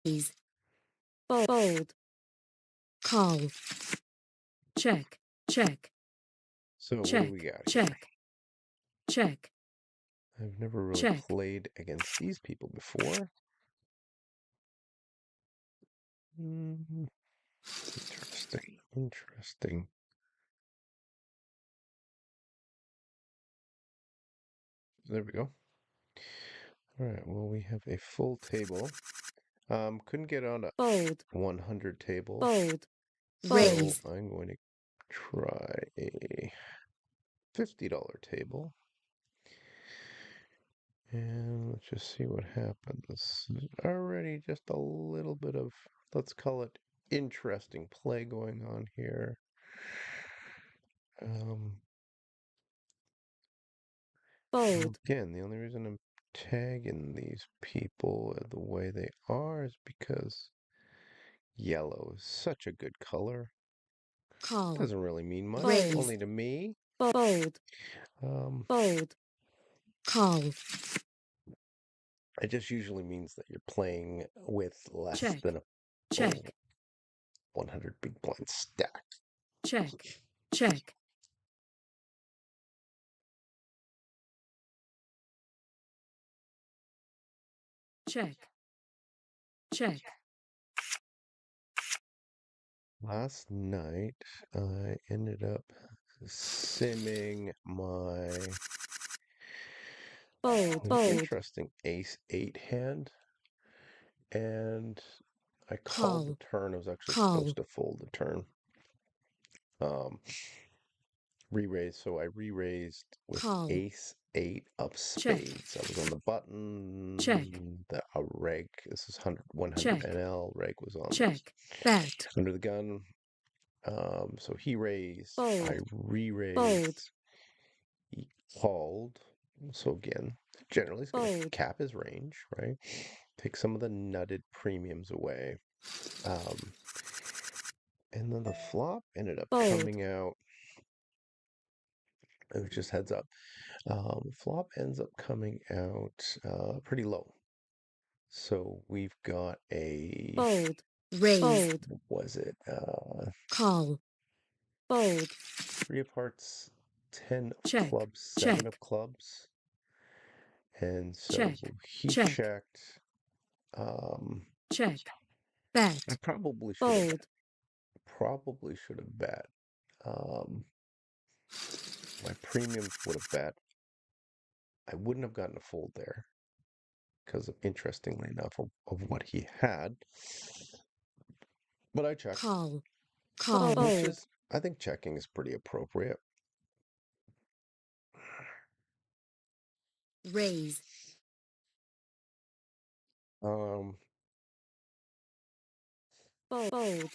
Raise. Fold. Call. Check. Check. So what do we Check. got here? Check. Check. I've never really Check. played against these people before. Interesting. Interesting. There we go. All right, well, we have a full table. Couldn't get on a Fold. 100 table, Fold. so Raise. I'm going to try a $50 table. And let's just see what happens. Already just a little bit of, let's call it interesting play going on here. Fold. Again, the only reason I'm tagging these people the way they are is because yellow is such a good color. Call. Doesn't really mean much, Raise. only to me. Fold. Fold. Call. It just usually means that you're playing with less Check. than a Check. full 100 big blind stack. Check. Check. Check. Check. Last night, I ended up simming my Fold. interesting ace-8 hand, and I called the Call. turn. I was actually Call. supposed to fold the turn. Re-raise, so I re-raised with Call. ace-8 of Check. spades. I was on the button, Check. a reg, this is 100 Check. NL, reg was on Check. Bet. under the gun. So he raised, Fold. I re-raised, Fold. he called. So again, generally he's going to Fold. cap his range, right? Take some of the nutted premiums away. And then the flop ended up Fold. coming out. It was just heads up. Flop ends up coming out pretty low. So we've got a Fold. Raise. Fold. what was it? Call. Fold. 3 of hearts, 10 of Check. clubs, 7 Check. of clubs. And so Check. he Check. checked. Check. Bet. I probably should have Fold. bet. My premiums would have bet. I wouldn't have gotten a fold there because of, interestingly enough, of what he had. But I checked. Call. Call. Which is, I think checking is pretty appropriate. Raise. Um, Fold.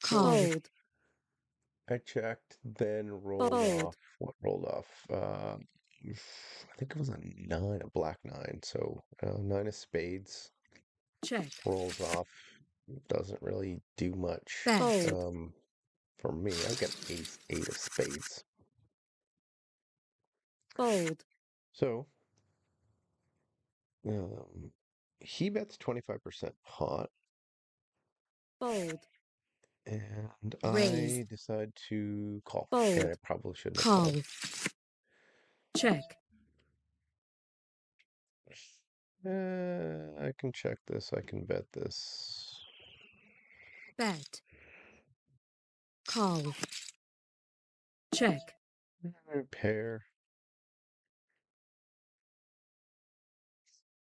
Called. I checked, then rolled Fold. off. What rolled off? I think it was a 9, a black 9. So 9 of spades Check. rolls off. Doesn't really do much Bet. for me. I get ace-8 of spades. Fold. So he bets 25% pot. Fold. And Raise. I decide to call. Fold. And I probably shouldn't have Call. called. Check. I can check this. I can bet this. Bet. Call. Check. Pair.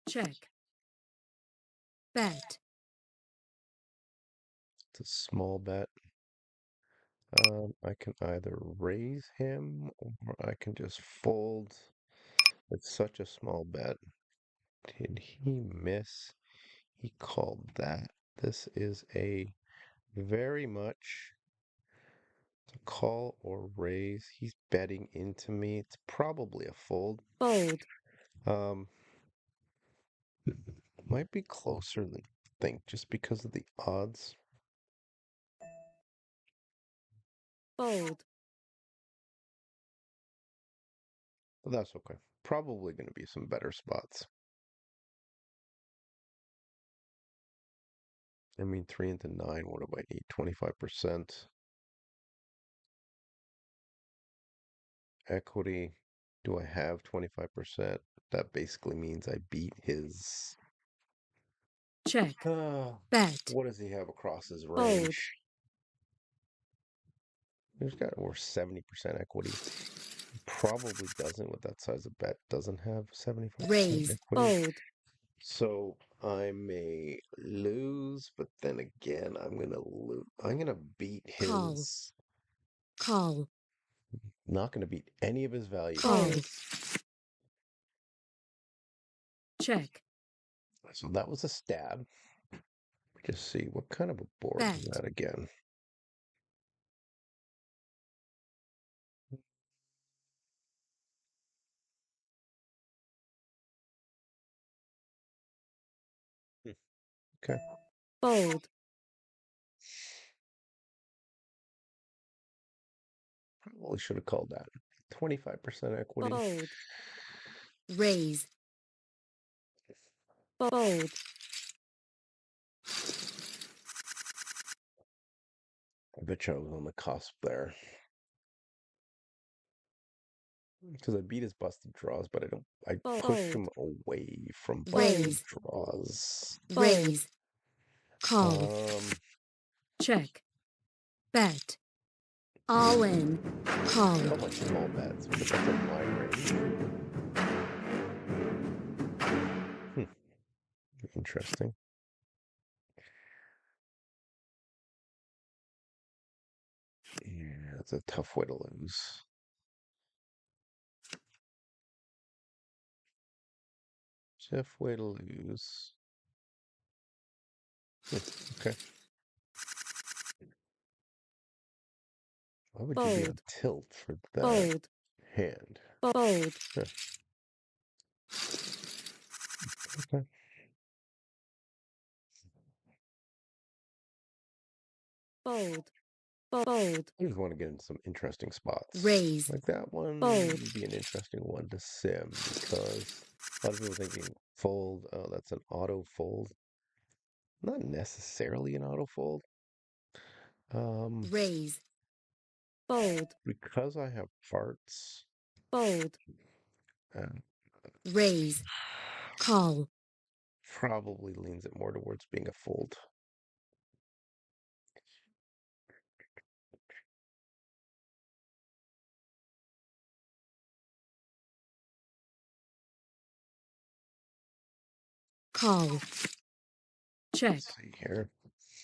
Check. Bet. It's a small bet. I can either raise him or I can just fold. It's such a small bet. Did he miss? He called that. This is a very much a call or raise. He's betting into me. It's probably a fold. Fold. Might be closer than you think just because of the odds. Fold. but that's okay. Probably going to be some better spots. I mean, 3 into 9, what do I need? 25% equity. Do I have 25%? That basically means I beat his. check, bet, What does he have across his fold, range? He's got over 70% equity. Probably doesn't with that size of bet. Doesn't have 75% raise, equity. fold, So I may lose, but then again, I'm gonna lose. I'm gonna beat call, his. call, Not gonna beat any of his value call, plays. check, So that was a stab. Just see what kind of a board is bet, that again. Hmm, okay. fold, Probably should have called that. 25% equity. fold, raise, fold, I bet you I was on the cusp there. Because I beat his busted draws, but I push him fold, away from busted raise, draws. raise, call, check, bet, all in, call, I don't like small bets, but that's in my range. Interesting. Yeah, it's a tough way to lose. Tough way to lose. Okay. Why would you be on fold, tilt for that fold, hand? fold, Huh. Okay. fold, fold, I just want to get into some interesting spots. raise, Like that one fold, would be an interesting one to sim because a lot of people thinking fold, oh, that's an auto fold. Not necessarily an auto fold. raise, fold, Because I have parts, fold, uh, raise, call, probably leans it more towards being a fold. call, check, Let's see here.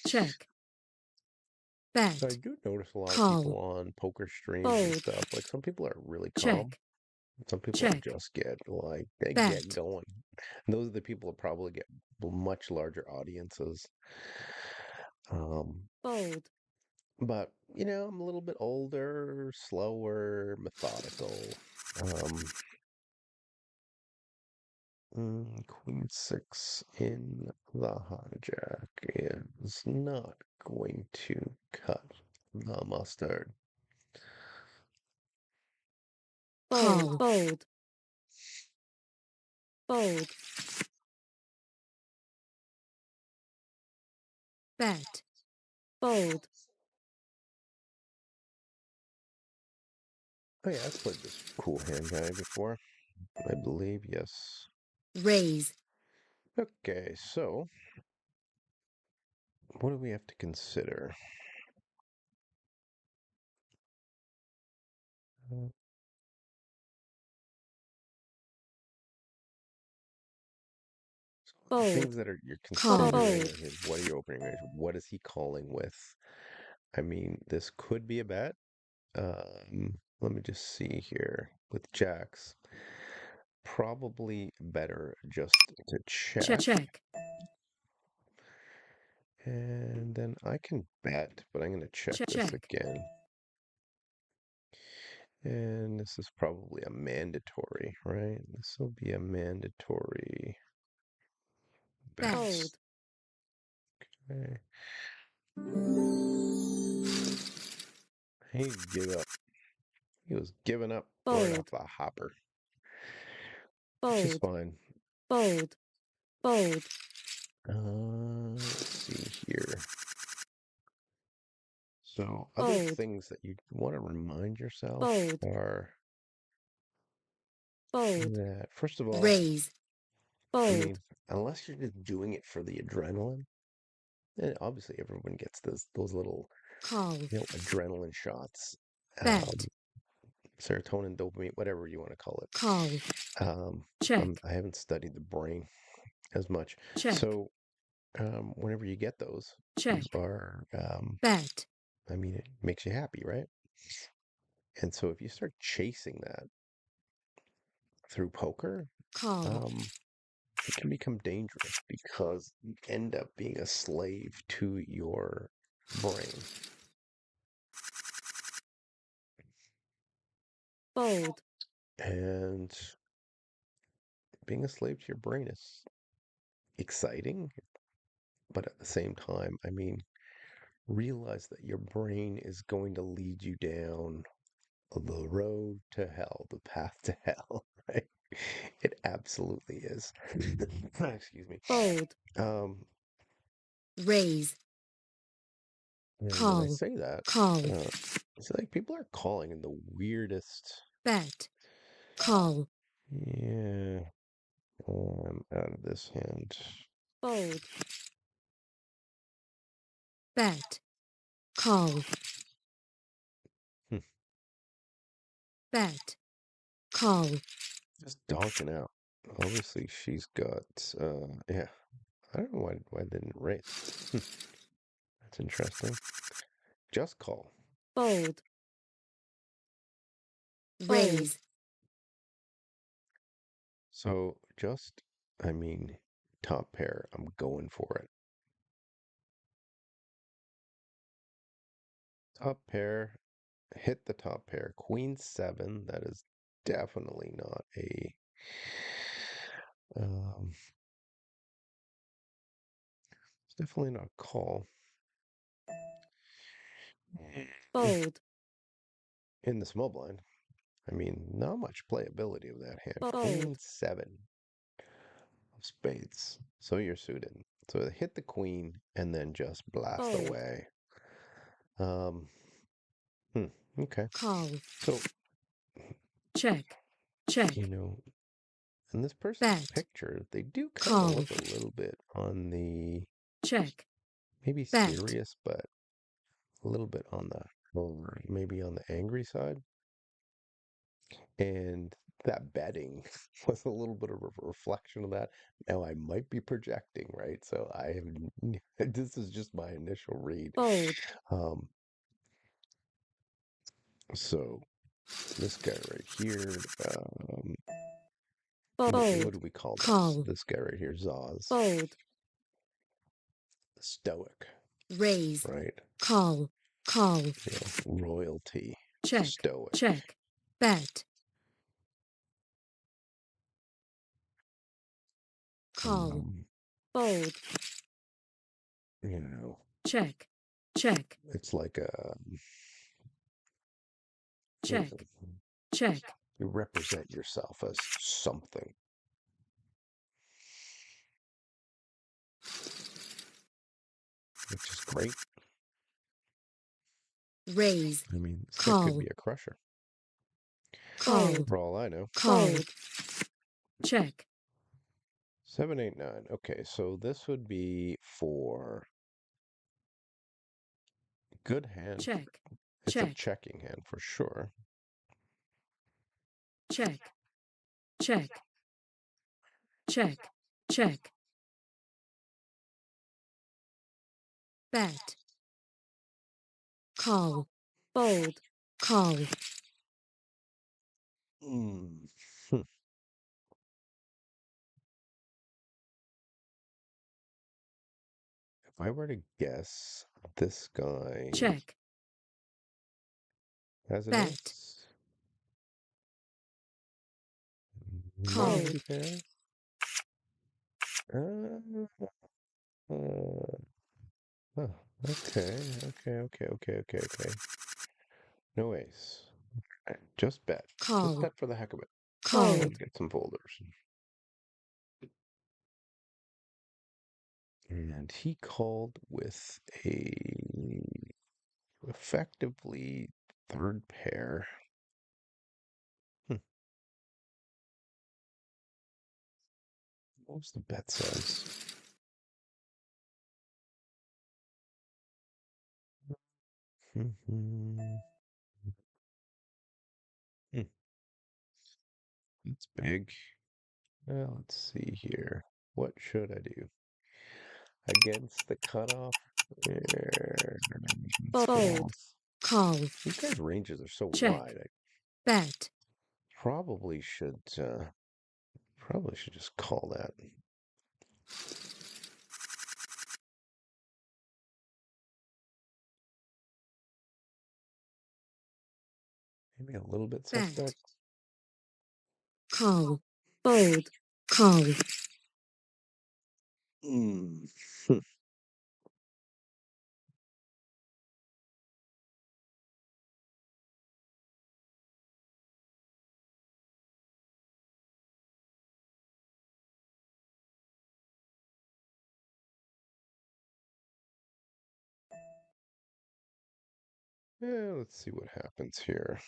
check, bet, So I do notice a lot of call, people on poker streams and fold, stuff. Like some people are really calm. check, Some people check, just get like they get bet, going. And those are the people that probably get much larger audiences. fold, But I'm a little bit older, slower, methodical. Queen six in the hijack is not going to cut the mustard. call, fold, fold, bet, fold, Oh yeah, I've played this cool hand guy before. I believe, yes. raise, Okay, so what do we have to consider? Uh, fold, Things that you're call, considering are his. What are your opening range? What is he calling with? I mean, this could be a bet. Let me just see here with jacks. Probably better just to check. check, And then I can bet, but I'm going to check this check, again. And this is probably a mandatory, right? This will be a mandatory bet. fold, Okay. He gave up. He was giving up right fold, off the hopper. which is Fold. fine. Fold. Fold. Let's see here. So other Fold. things that you want to remind yourself Fold. are Fold. that, first of all, Raise. I Fold. mean, unless you're just doing it for the adrenaline, and obviously everyone gets those little, Call. adrenaline shots, Bet. serotonin, dopamine, whatever you want to call it. Call. Um, Check. I haven't studied the brain as much. Check. So, whenever you get those Check. are, Bet. I mean, it makes you happy, right? And so if you start chasing that through poker, Call. it can become dangerous because you end up being a slave to your brain. Fold. And being a slave to your brain is exciting, but at the same time, I mean, realize that your brain is going to lead you down the road to hell, the path to hell, right? It absolutely is. Excuse me. Fold. Um, Raise. and when I Call. say that, Call. it's like people are calling in the weirdest. Bet. Call. Yeah, out of this hand. Fold. Bet. Call. Hmm. Bet. Call. Just donking out. Obviously, she's got. Yeah. I don't know why they didn't raise. That's interesting. Just call. Fold. Raise. So just, I mean, top pair. I'm going for it. Top pair. Hit the top pair. Queen 7. That is definitely not a. Um, it's definitely not a call. Fold. In the small blind. I mean, not much playability of that hand. Fold. Queen 7 of spades. So you're suited. So hit the queen and then just blast Fold. away. Um, okay. Call. So, Check. Check. in this person's Bet. picture, they do kind Call. of look a little bit on the Check. maybe Bet. serious, but a little bit on the maybe on the angry side. And that betting was a little bit of a reflection of that. Now I might be projecting, right? So this is just my initial read. Fold. Um, so this guy right here, what Fold. do we call this? Call. This guy right here, Zaz. Fold. Stoic, Raise. right? Call. Call. Royalty. Check. Stoic. Check. Bet. Call. Fold. Check. Check. It's like a Check. Check. you represent yourself as something. Which is great. Raise. I mean, this Call. could be a crusher. Call. For all I know. Fold. Check. 7, 8, 9. Okay, so this would be for good hand. Check. It's Check. a checking hand for sure. Check. Check. Check. Check. Bet. Call. Fold. Call. Mm. If I were to guess, this guy Check. has an Bet. ace. Call. Maybe there. Oh, okay. No ace. Just bet. Call. Just bet for the heck of it. Call. Get some folders. And he called with a effectively third pair. Hmm. What was the bet size? Hmm. It's big. Well, let's see here. What should I do? Against the cutoff? Fold. Call. These guys' ranges are so Check. wide. I Bet. probably should just call that. Maybe a little bit Bet. suspect. Call. Fold. Call. Mm. Yeah, let's see what happens here.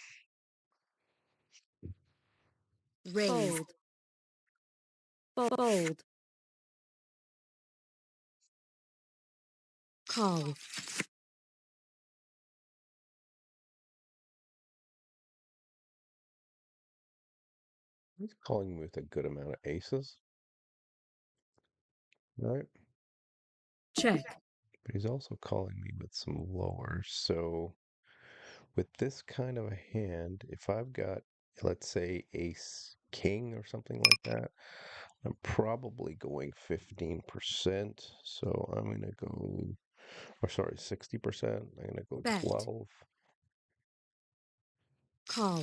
Raise. Fold. Call. He's calling me with a good amount of aces, right? Check. But he's also calling me with some lowers. So with this kind of a hand, if I've got, let's say, ace king or something like that, I'm probably going 15%. So I'm going to go, or sorry, 60%. I'm going to go Bet. 12. Call.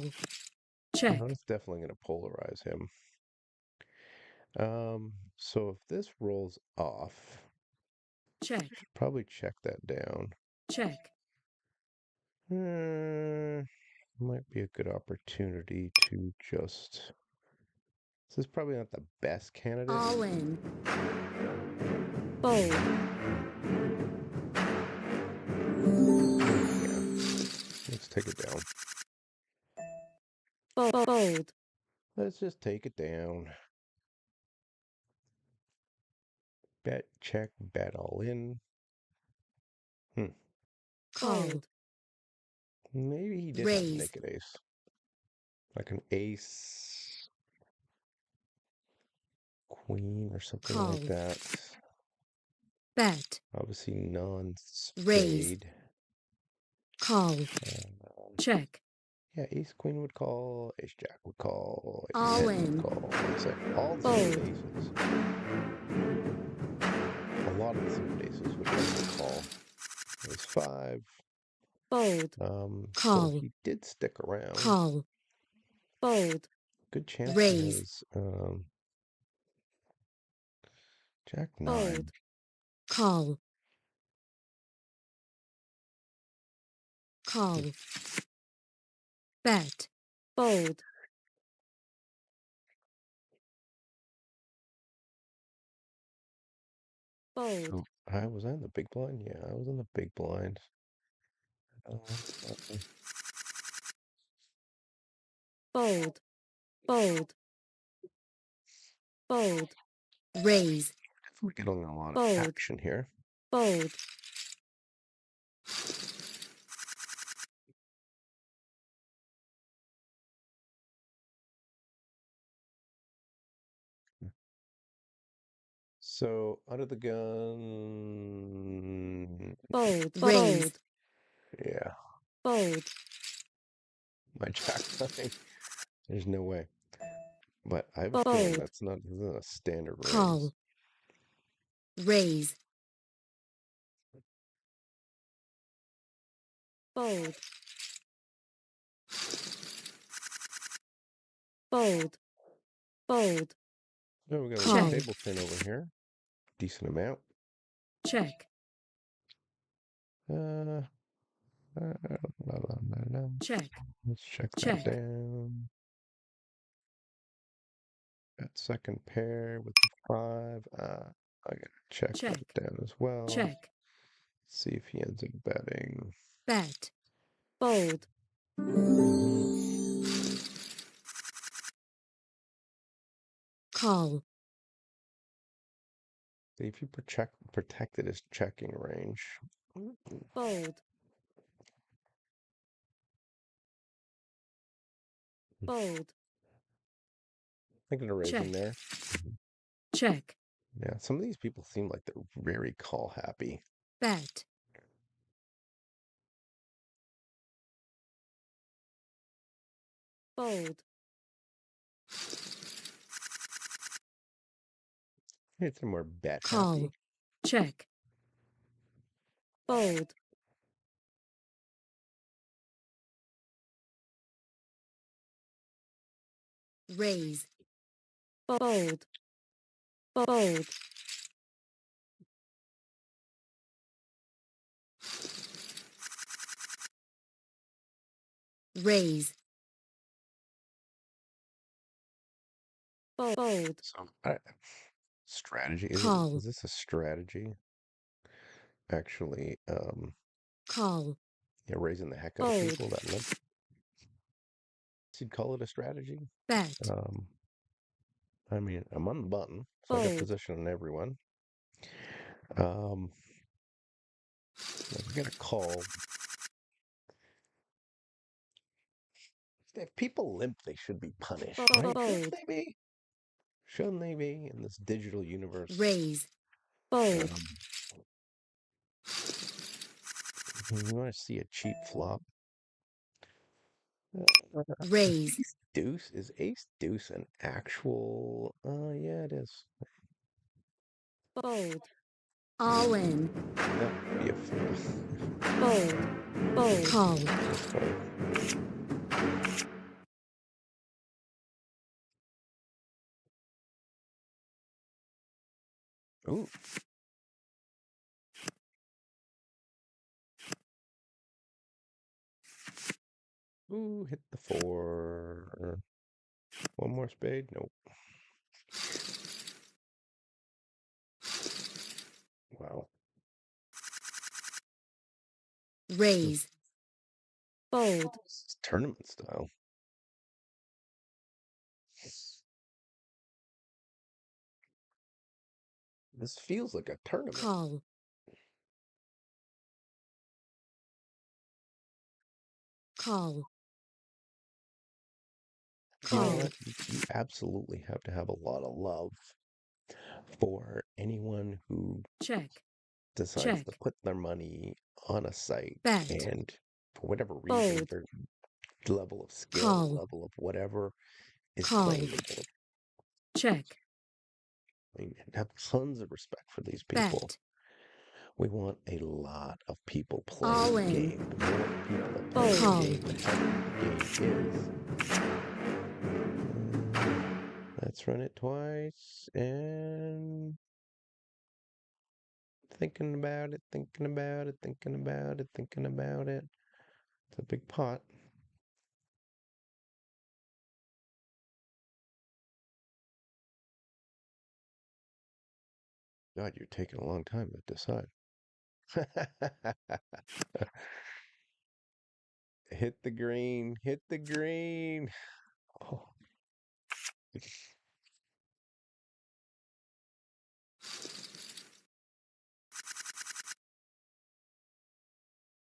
Check. That's definitely going to polarize him. So if this rolls off, Check. should probably check that down. Check. Might be a good opportunity to just. This is probably not the best candidate. All in. Fold. Yeah. Let's take it down. Fold. Let's just take it down. Bet, check, bet all in. Called. Maybe he did have a Raise. naked ace. Like an ace, queen, or something like Call. that. Bet. Obviously Raise. non-spade. Call. And, Check. yeah, ace queen would call, ace jack would call, ace All 10 in. would call. It's like all the Fold. suited aces. A lot of the suited aces would definitely call. Ace 5. Fold. So Call. he did stick around. Call. Fold. Good chance he Raise. has jack 9. Fold. Call. Call. Bet. Fold. Fold. So I was in the big blind? Yeah, I was in the big blind. Fold. Fold. Fold. Raise. Definitely getting a lot of Fold. action here. Fold. So under the gun. Fold. Raise. Yeah, Fold. my jack 9. There's no way. But I have a feeling Fold. this isn't a standard raise. Call. Raise. Fold. Fold. Fold. Oh, we got a Call. little table pin over here. Decent amount. Check. Check. Let's check Check. that down. That second pair with the 5. I gotta check that check, down as well. check, See if he ends up betting. bet, fold, call, See if he protected his checking range. fold, fold, Thinking of raising check, there. check, Yeah, some of these people seem like they're very call happy. bet, fold, It's more bet call, happy. check, fold, raise, fold, fold, raise, fold, So, strategy call, is this a strategy? Actually, call, yeah, raising the heck out of fold, people that limp. You'd call it a strategy. bet, I mean, I'm on the button, so I got fold, position on everyone. Um, we're gonna call. If people limp, they should be punished, right? Shouldn't fold, they be? Shouldn't they be in this digital universe? raise, fold, You want to see a cheap flop? raise, Ace deuce is ace deuce an actual? Yeah, it is. fold, all in, That would be a fold, fold, call, Ooh. Ooh, hit the 4. One more spade? Nope. Wow. raise, fold, This is tournament style. This feels like a tournament. call, call, You know call, what? You absolutely have to have a lot of love for anyone who check, decides check, to put their money on a site bet, and for whatever reason fold, their level of skill, call, level of whatever is call, playing the game. check, I mean, have tons of respect for these people. bet, We want a lot of people all playing the in, game. The more people that play the call, game, the harder the game is. Let's run it twice and thinking about it, thinking about it, thinking about it, thinking about it. It's a big pot. God, you're taking a long time to decide. Hit the green, hit the green. Oh.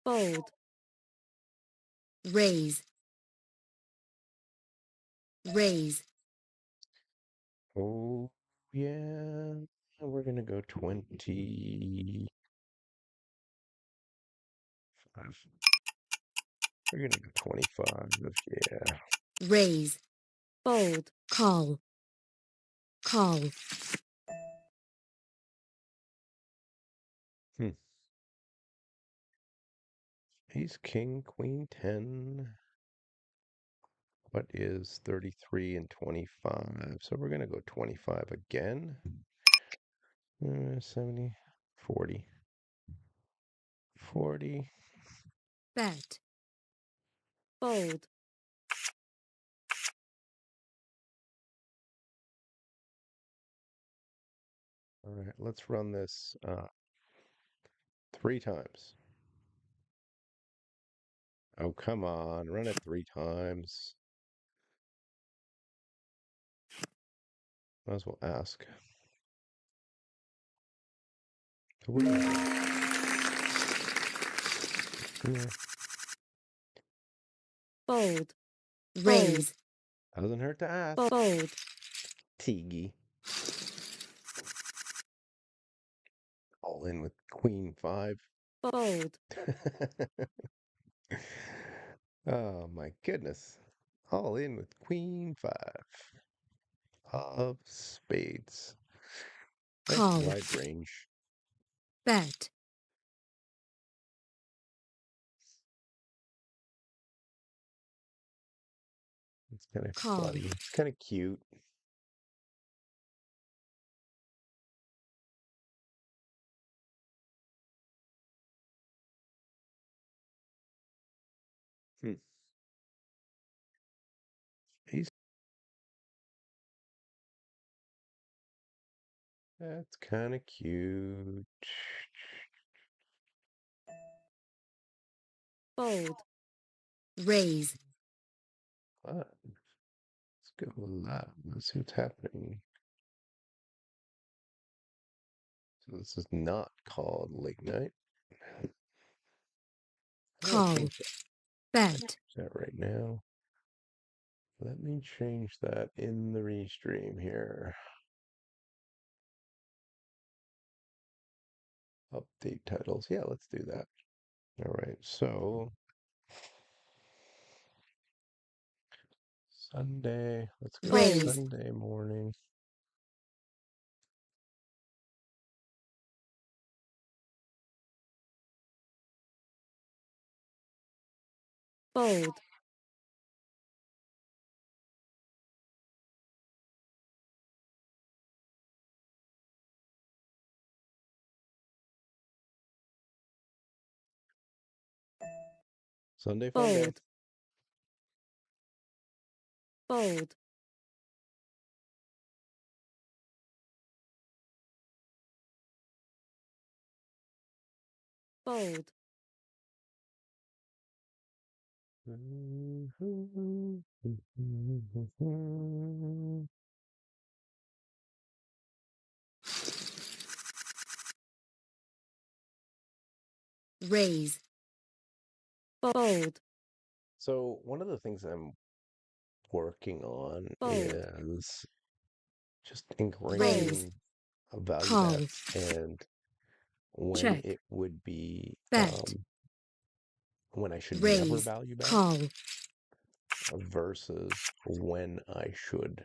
fold, raise, raise, Oh, yeah. We're gonna go 25. We're gonna go 25. Yeah. raise, fold, call, call, Hmm. Ace, king, queen, 10. What is 33 and 25? So we're gonna go 25 again. 70, 40, 40. bet, fold, All right, let's run this 3 times. Oh, come on, run it 3 times. Might as well ask. What is it? Yeah, Fold. Raise. doesn't hurt to ask. Fold. Tiggy. All in with Queen 5. Fold. Oh my goodness. All in with Queen 5 of spades. Nice Call. wide range. Bet. It's kind of Call. funny. It's kind of cute. Hmm. He's That's kind of cute. Fold. Raise. Let's go live. Let's see what's happening. So this is not called late night. How do I Call. change Bet. that right now? Let me change that in the restream here. Update titles. Yeah, let's do that. All right, so Sunday. Let's go Raise. Sunday morning. Fold. Sunday fun day. Fold. Fold. Fold. Raise. Fold. So one of the things I'm working on Fold. is just Raise. ingraining a value Call. bets and when Check. it would be Bet. when I should never Raise. value bet Call. versus when I should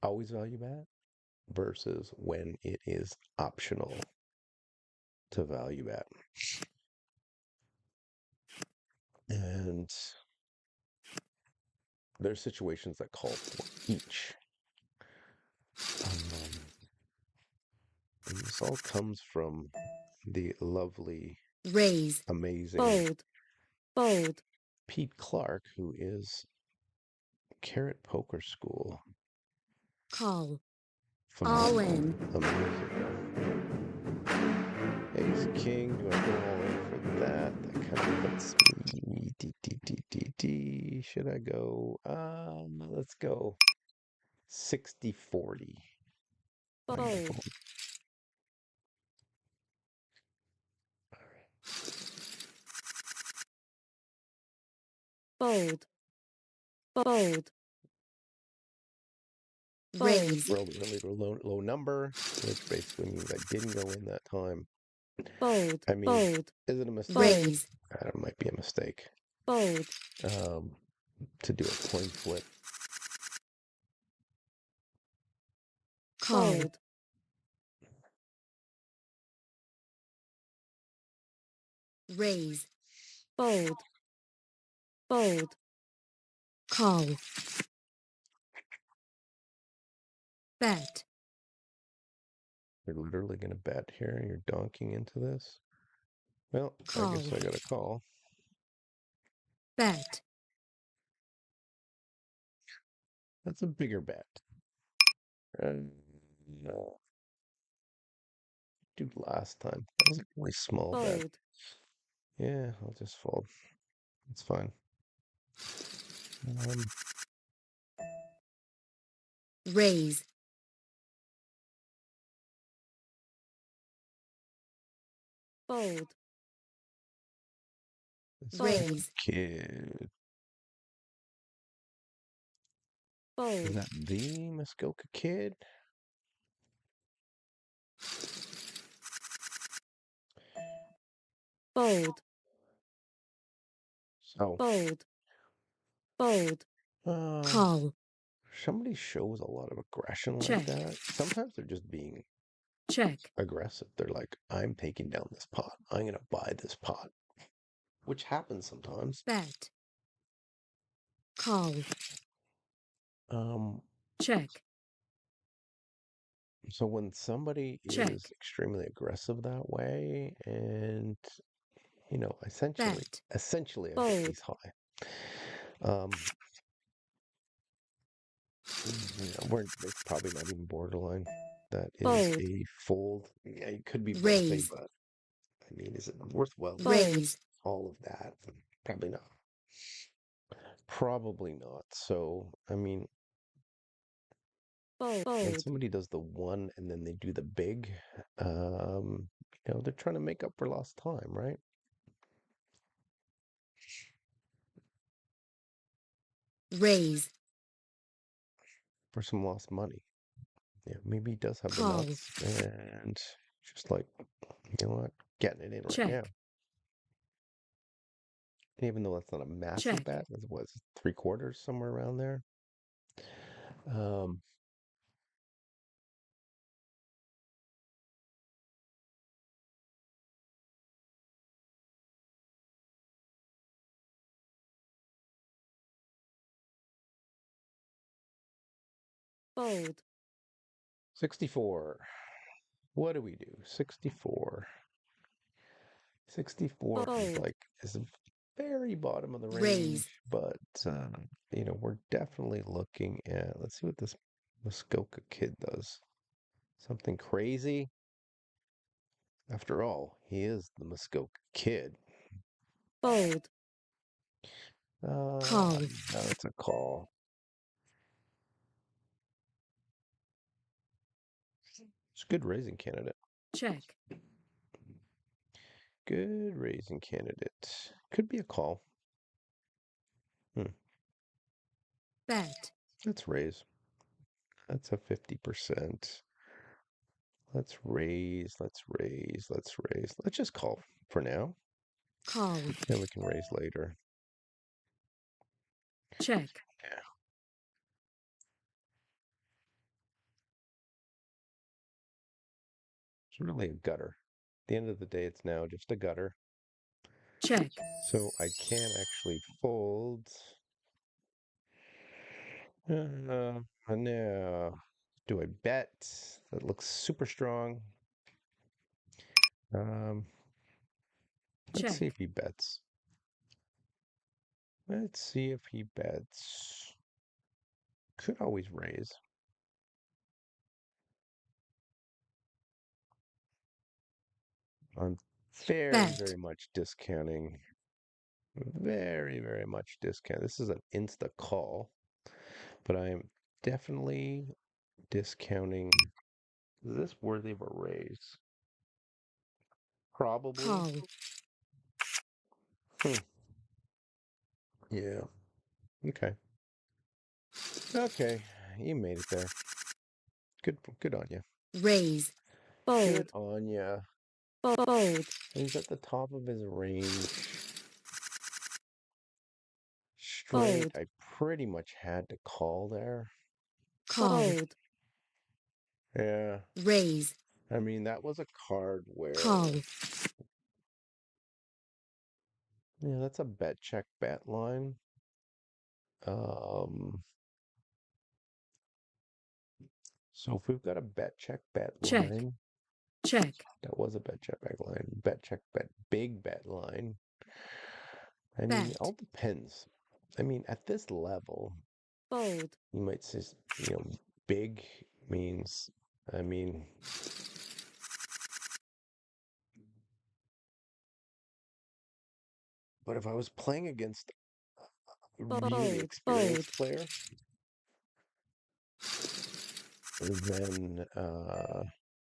always value bet versus when it is optional to value bet. And there's situations that call for each. And this all comes from the lovely, Raise. amazing Fold. Fold. Pete Clark, who is Carrot Poker School. Call. Phenomenal. All in. Amazing. Ace King, do I go all in for that? That kind of puts me. Should I go? Let's go 60-40. Fold. Fold. Fold. Raise. Rolled a really low number, which basically means I didn't go in that time. Fold. I mean, Fold. is it a mistake? Raise. It might be a mistake. Fold. To do a coin flip. Call. Raise. Fold. Fold. Call. Bet. You're literally going to bet here. You're donking into this. Well, Call. I guess I got a call. Bet. That's a bigger bet. No. do last time? That was a really small bet. Fold. Yeah, I'll just fold. It's fine. Um, Raise. Fold. this Raise. kid. Is Fold. that the Muskoka kid? Fold. So, Fold. Fold. uh, Call. somebody shows a lot of aggression like Check. that. Sometimes they're just being Check. aggressive. They're like, I'm taking down this pot. I'm going to buy this pot, which happens sometimes. Bet. Call. Um, Check. so when somebody Check. is extremely aggressive that way, and Bet. essentially I get Fold. ace high. Um, it's probably not even borderline. That is Fold. a fold. Yeah, it could be wealthy, Raise. but I mean, is it worthwhile? Raise. All of that? Probably not. Probably not. So, I mean, Fold. when Fold. somebody does the one and then they do the big, they're trying to make up for lost time, right? Raise. For some lost money. Yeah, maybe he does have the Call. nuts and just like, you know what, getting it in right now. Check. And even though that's not a massive Check. bet, it was three quarters somewhere around there. Um, Fold. 64. What do we do? 64. 64 Fold. is the very bottom of the range, Raise. but we're definitely looking at, let's see what this Muskoka kid does. Something crazy. After all, he is the Muskoka kid. Fold. Call. No, it's a call. It's a good raising candidate. Check. Good raising candidate. Could be a call. Bet. Let's raise. That's a 50%. Let's raise. Let's raise. Let's raise. Let's just call for now. Call. Then we can raise later. Check. Yeah. It's really a gutter. At the end of the day, it's now just a gutter. Check. So I can actually fold. Now, do I bet? That looks super strong. Let's see Check. if he bets. Let's see if he bets. Could always raise. I'm very, Bet. very much discounting. Very, very much discount. This is an insta call, but I am definitely discounting. Is this worthy of a raise? Probably. Call. Yeah. Okay. Okay. You made it there. Good on you. Raise. Good Fold. on you. Fold. He's at the top of his range. Straight. Fold. I pretty much had to call there. Call. Fold. Yeah. Raise. I mean, that was a card where, Call. yeah, that's a bet check bet line. Um, so if we've got a bet check bet Check. line, Check. that was a bet check bet line, bet check bet big bet line. I mean, Bet. it all depends. I mean, at this level, Fold. you might say, big means, I mean, But if I was playing against a really Fold. experienced Fold. player, then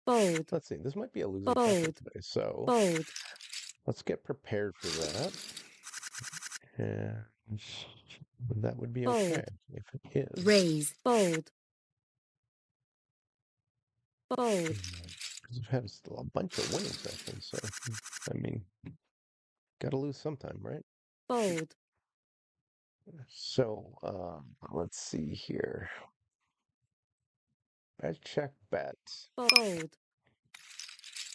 Fold. let's see, this might be a losing session Fold. today. So Fold. let's get prepared for that. And that would be okay Fold. if it is. Raise. Fold. Fold. Because we've had still a bunch of winning sessions. So, I mean, gotta lose sometime, right? Fold. So, let's see here. I check bet Fold.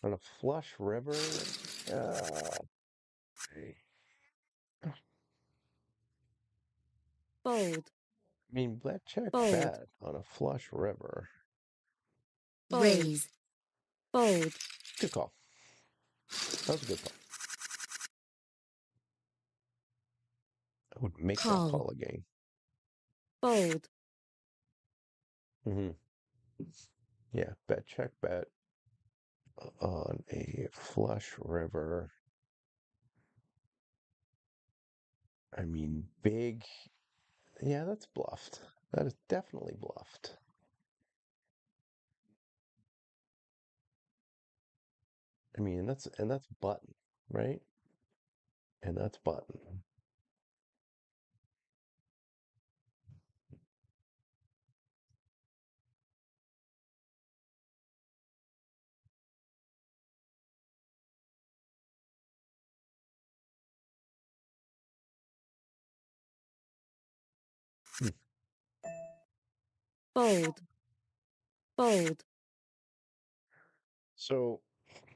on a flush river. Uh, I Fold. mean, bet check Fold. bet on a flush river. Fold. Raise. Fold. Good call. That was a good call. I would make that Call. call again. Fold. Hmm. Yeah, bet check bet on a flush river. I mean, big. Yeah, that's bluffed. That is definitely bluffed. I mean, and that's button, right? And that's button. Hmm. Fold. Fold. So,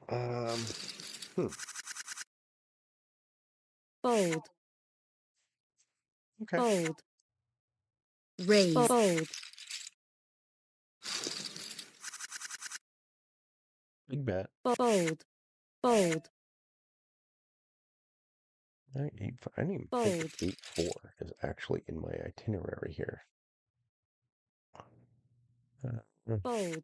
um, hmm, Fold. okay, Fold. Raise. Fold. big bet. Fold. Fold. I didn't even think Fold. 8-4 is actually in my itinerary here. Uh, Fold.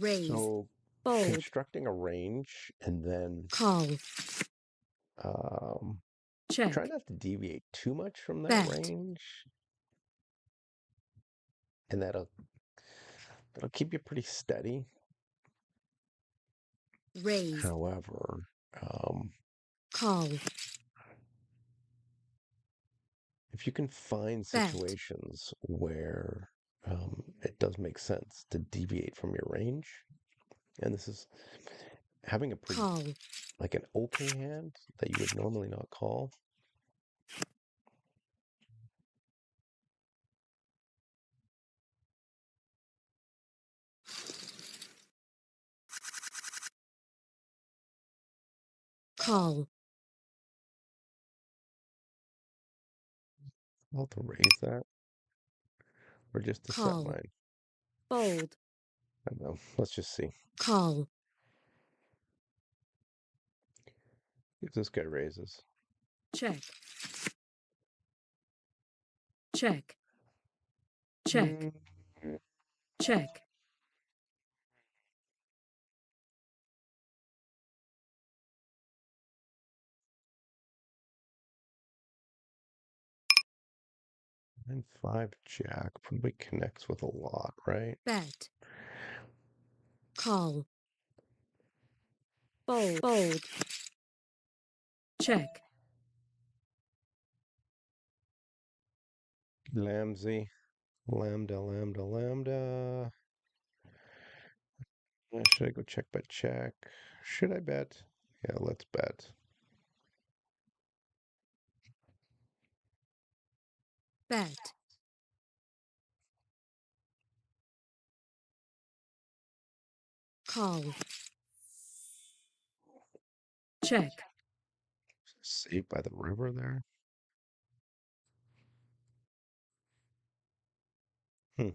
Raise. so Fold. constructing a range and then Call. um, Check. try not to deviate too much from that Bet. range, and that'll keep you pretty steady. Raise. However, Call. if you can find Bet. situations where it does make sense to deviate from your range, and this is having a pretty Call. like an okay hand that you would normally not call. Call. I'll have to raise that or just to set Call. mine. Fold. I don't know. Let's just see Call. if this guy raises. Check. Check. Check. Mm, Check. and 5 jack probably connects with a lot, right? Bet. Call. Fold. Fold. Check. Lambsy. Lambda, lambda, lambda. Should I go check bet check? Should I bet? Yeah, let's bet. Bet. Call. Check. Safe by the river there. Hmm.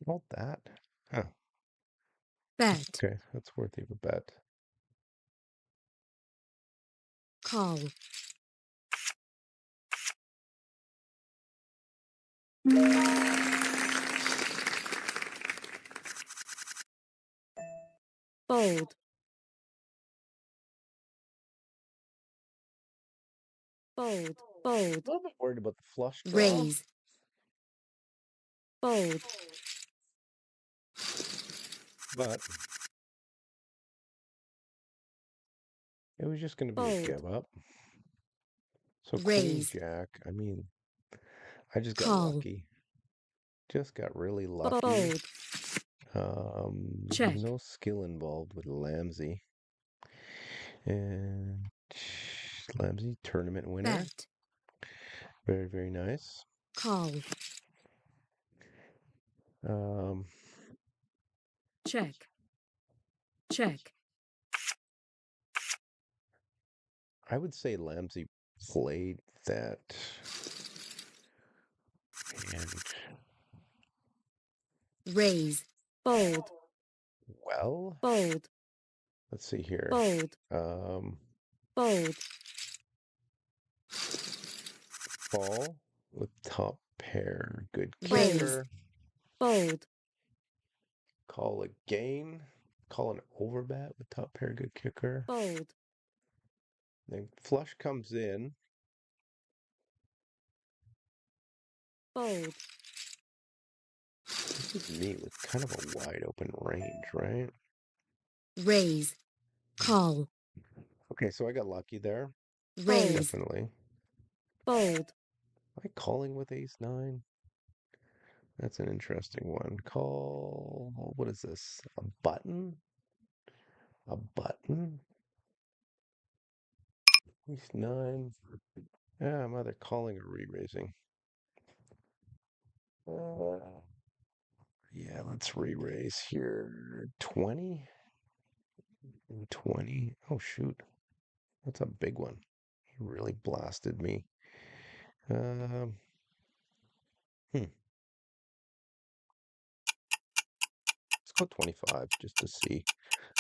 All that. Huh. Bet. Okay, that's worthy of a bet. call, fold, fold, fold, A little bit worried about the flush draw, raise, fold, but it was just going to be a fold, give up. So Queen raise, Jack, I mean, I just got call, lucky. Just got really lucky. fold, check, No skill involved with Lamsey. And Lamsey, tournament winner. bet, Very, very nice. call, Um, check, check, I would say Lamsey played that. And raise, fold, well, fold, let's see here. fold, Um, fold, Fall with top pair, good Raise. kicker. fold, Call again. Call an overbat with top pair, good kicker. fold, Then flush comes in. fold, This is neat with kind of a wide open range, right? raise, call, Okay, so I got lucky there. raise, Definitely. fold, Am I calling with ace nine? That's an interesting one. Call. What is this? A button? A button? Ace nine. Yeah, I'm either calling or re-raising. Yeah, let's re-raise here. 20? 20. Oh, shoot. That's a big one. He really blasted me. Um, hmm. Let's go 25 just to see.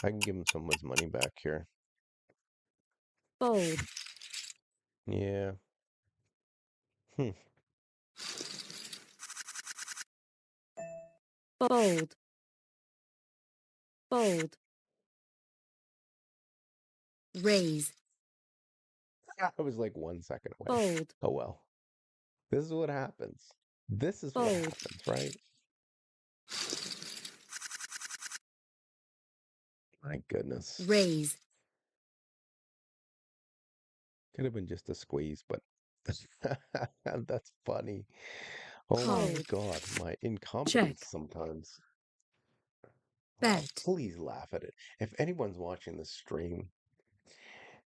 I can give him some of his money back here. fold, Yeah. Hmm. fold, fold, raise, I was like 1 second away. fold, Oh well. This is what happens. This is what Fold. happens, right? My goodness. raise, Could have been just a squeeze, but that's funny. Oh my Call. God, my incompetence Check. sometimes. Bet. Please laugh at it. If anyone's watching this stream,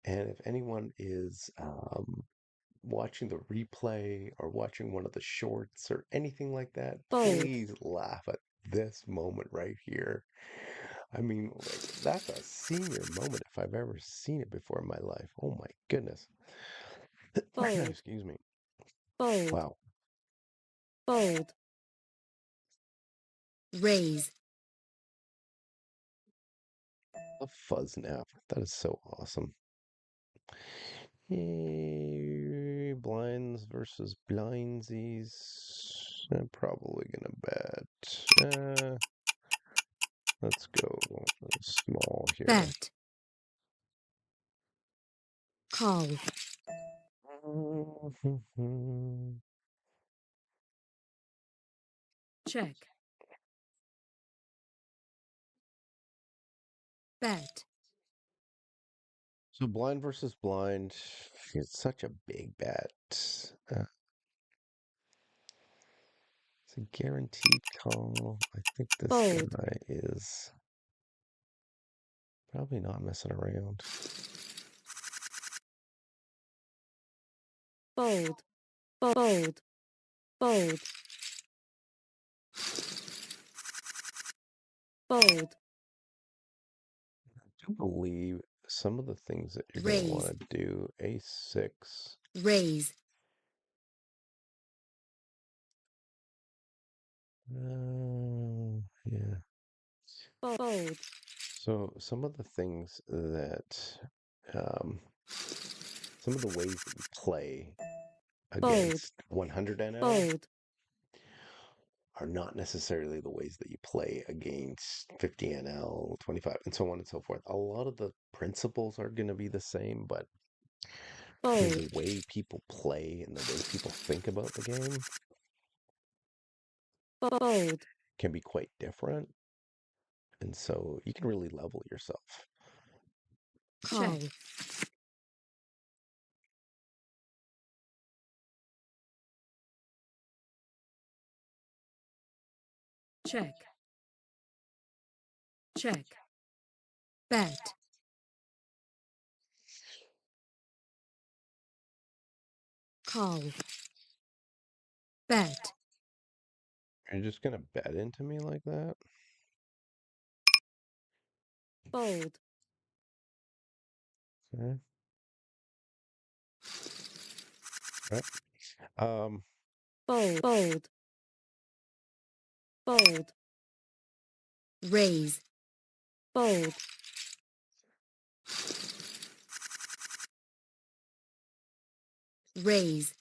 and if anyone is watching the replay or watching one of the shorts or anything like that, Fold. please laugh at this moment right here. I mean, like, that's a senior moment if I've ever seen it before in my life. Oh my goodness. Fold. Excuse me. Fold, Wow. fold, raise, A fuzz nap. That is so awesome. Blinds versus blindsies. I'm probably gonna bet. Let's go small here. bet, call, check, bet, So blind versus blind. It's such a big bet. It's a guaranteed call. I think this Fold. guy is probably not messing around. fold, fold, fold, fold, I do believe some of the things that you're going to want to do. A6. raise, Yeah. fold, So some of the things that um, some of the ways that you play Fold. against 100 NL Fold. are not necessarily the ways that you play against 50 NL, 25, and so on and so forth. A lot of the principles are going to be the same, but the Fold. way people play and the way people think about the game Fold. can be quite different. And so you can really level yourself. Call. Check. Check. Bet. Call. Bet. You're just going to bet into me like that? Fold. Okay. Right. Fold. Fold. Fold. Raise. Fold. Raise.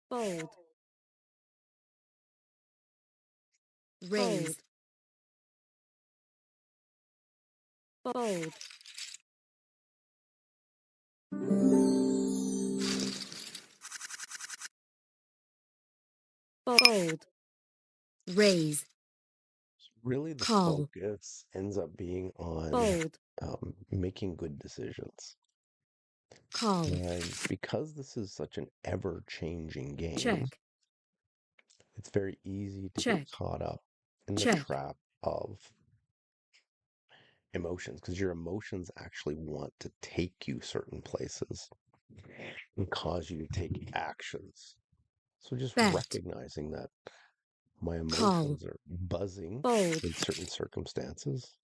Fold. Raise. Fold. Fold. Raise. Really, the Call. focus ends up being on Fold. making good decisions. Call. And because this is such an ever-changing game, Check. it's very easy to get Check. caught up in the Check. trap of emotions, because your emotions actually want to take you certain places and cause you to take actions. So just Bet. recognizing that my Call. emotions are buzzing Fold. in certain circumstances,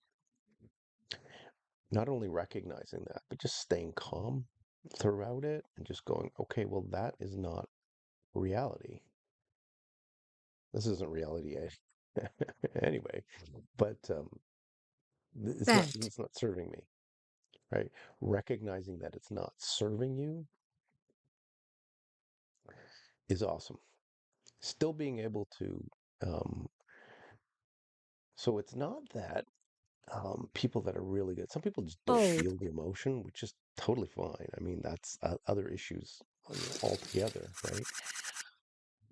not only recognizing that, but just staying calm throughout it and just going, okay, well, that is not reality. This isn't reality anyway, but Bet. it's not serving me, right? Recognizing that it's not serving you is awesome. Still being able to, um, so it's not that people that are really good, some people just don't Fold. feel the emotion, which is totally fine. I mean, that's other issues altogether, right?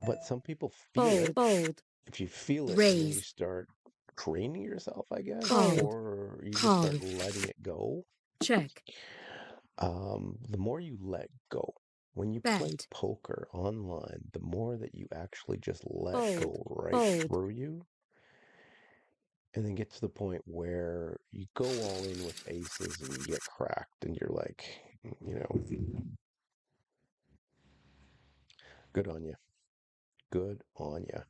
But some people feel Fold. it. Fold. If you feel it, then you Raise. start training yourself, I guess, Call. or you just Call. start letting it go. Check. The more you let go, when you play Bet. poker online, the more that you actually just let Fold. go right Fold. through you, and then get to the point where you go all in with aces and you get cracked, and you're like, you know, good on you, good on you.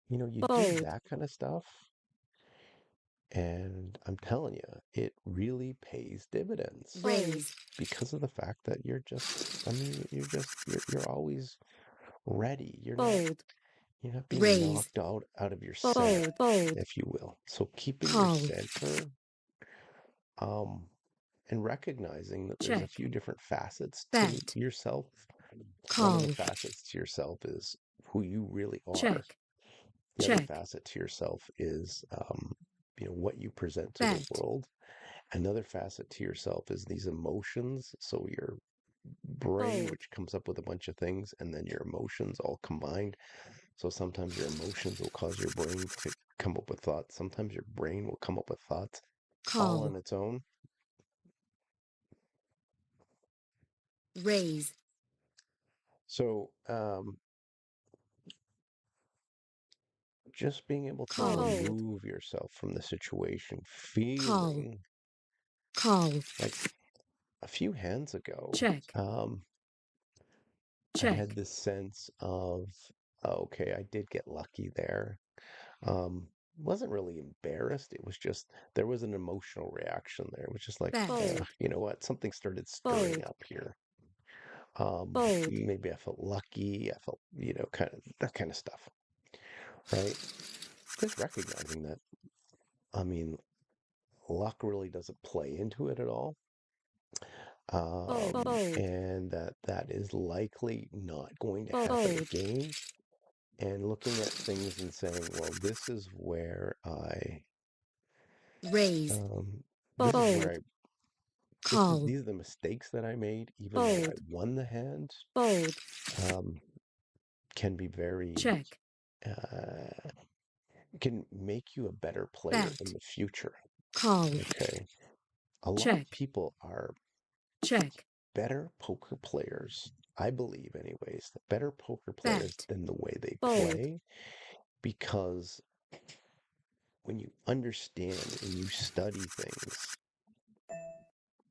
You do Fold. that kind of stuff, and I'm telling you, it really pays dividends Raise. because of the fact that you're just, I mean, you're always ready. Fold. You're not being Raise. knocked out of your center, Fold. Fold. if you will. So keeping your Call. center, um, and recognizing that there's a Check. few different facets to Bet. yourself. One of Call. the facets to yourself is who you really are. Check. The other Check. facet to yourself is, what you present to the Bet. world. Another facet to yourself is these emotions. So your brain, Fold. which comes up with a bunch of things, and then your emotions all combined. So sometimes your emotions will cause your brain to come up with thoughts. Sometimes your brain will come up with thoughts all Call. on its own. Raise. So just being able to Call. Fold. remove yourself from the situation, Call. feeling Call. like a few hands ago, Check. I had Check. this sense of, okay, I did get lucky there. Wasn't really embarrassed. It was just, there was an emotional reaction there. It was just like, Bet. Fold. you know what? Something started stirring Fold. up here. Fold. Maybe I felt lucky. I felt, kind of that kind of stuff, right? just recognizing that, I mean, luck really doesn't play into it at all. Fold. And that is likely not going to happen Fold. again. And looking at things and saying, well, Raise. um, this is where Fold. this is Call. these are the mistakes that I made, even though I Fold. won the hand, Fold. um, can be very, Check. uh, can make you a better player in Bet. the future. Call. Okay. A lot of Check. people are Check. better poker players, I believe, anyways, the better poker players Bet. than the way they Fold. play, because when you understand and you study things,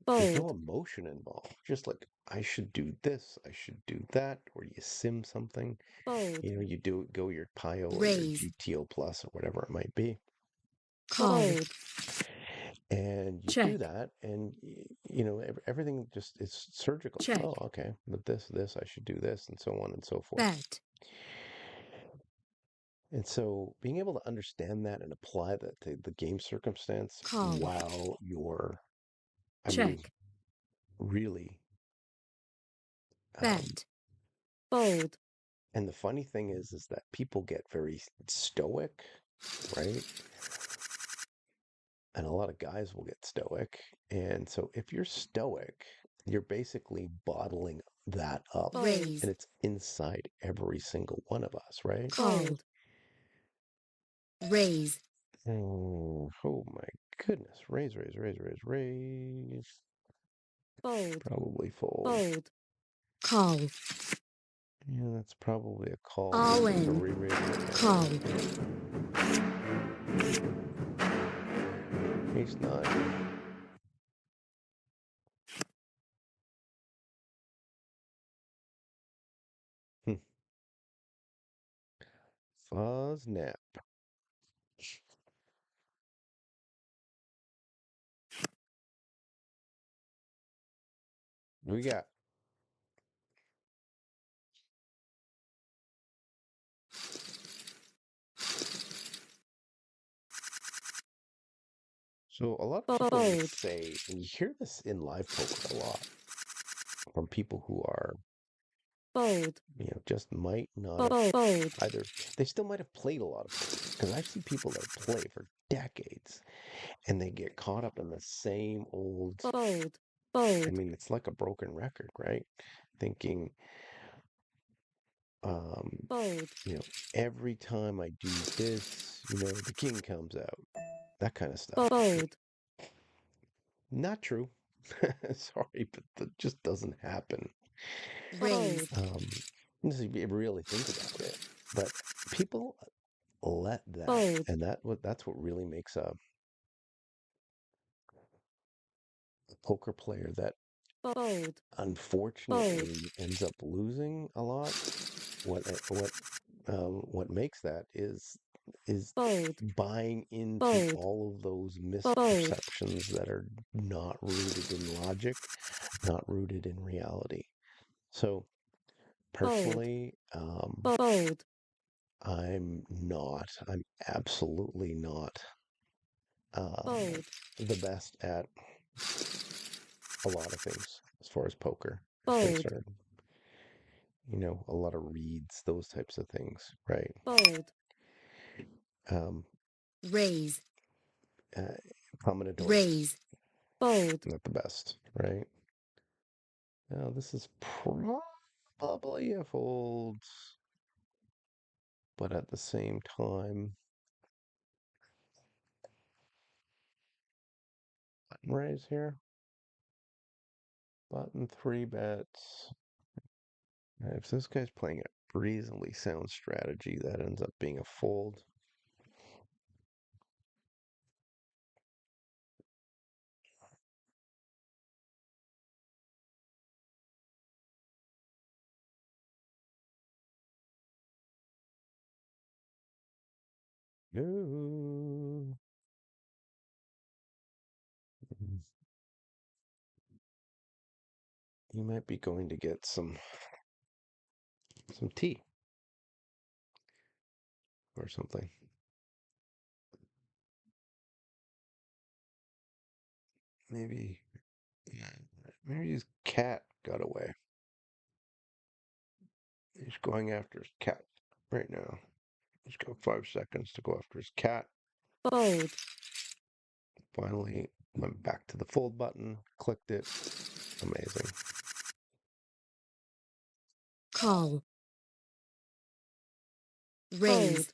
there's no Fold. emotion involved. Just like, I should do this, I should do that, or you sim something, Fold. you do go your PIO or your Raise. GTO plus or whatever it might be. Call. Fold. And you do Check. that, and everything just is surgical. Check. Oh, okay, with this, I should do this, and so on and so forth. Bet. And so being able to understand that and apply that to the game circumstance Call. while you're, I mean, Check. really, um, Bet. Fold. and the funny thing is that people get very stoic, right? And a lot of guys will get stoic. And so if you're stoic, you're basically bottling that up. Raise. And it's inside every single one of us, right? Called. Raise. Oh my goodness. Raise, raise, raise, raise, raise. Fold. Probably fold. Fold. Call. Yeah, that's probably a call. All Just a in. re-raise again. Call. Ace nine. Fuzz nap. What we got? So a lot of people will Fold. say, and you hear this in live poker a lot from people who are, Fold. just might not have Fold. either. They still might have played a lot of poker, because I see people that play for decades and they get caught up in the same old. Fold. I Fold. mean, it's like a broken record, right? Thinking, Fold. every time I do this, the king comes out. That kind of stuff. Fold. Not true. Sorry, but that just doesn't happen. Raise. If you really think about it, but people let that, Fold. and that's what really makes a poker player that Fold. unfortunately ends up losing a lot. What makes that is Fold. buying into Fold. all of those Fold. misperceptions that are not rooted in logic, not rooted in reality. So personally, Fold. I'm absolutely not Fold. the best at a lot of things as far as poker is Fold. concerned. A lot of reads, those types of things, right? Fold. Um, Raise. Combinatorial, Raise. Fold. not the best, right? Now this is probably a fold, but at the same time, button raise here. Button three bets. If this guy's playing a reasonably sound strategy, that ends up being a fold. No. You might be going to get some tea or something. Maybe, maybe his cat got away. He's going after his cat right now. He's got 5 seconds to go after his cat. Fold. Finally, went back to the fold button, clicked it. Amazing. Call. Raise.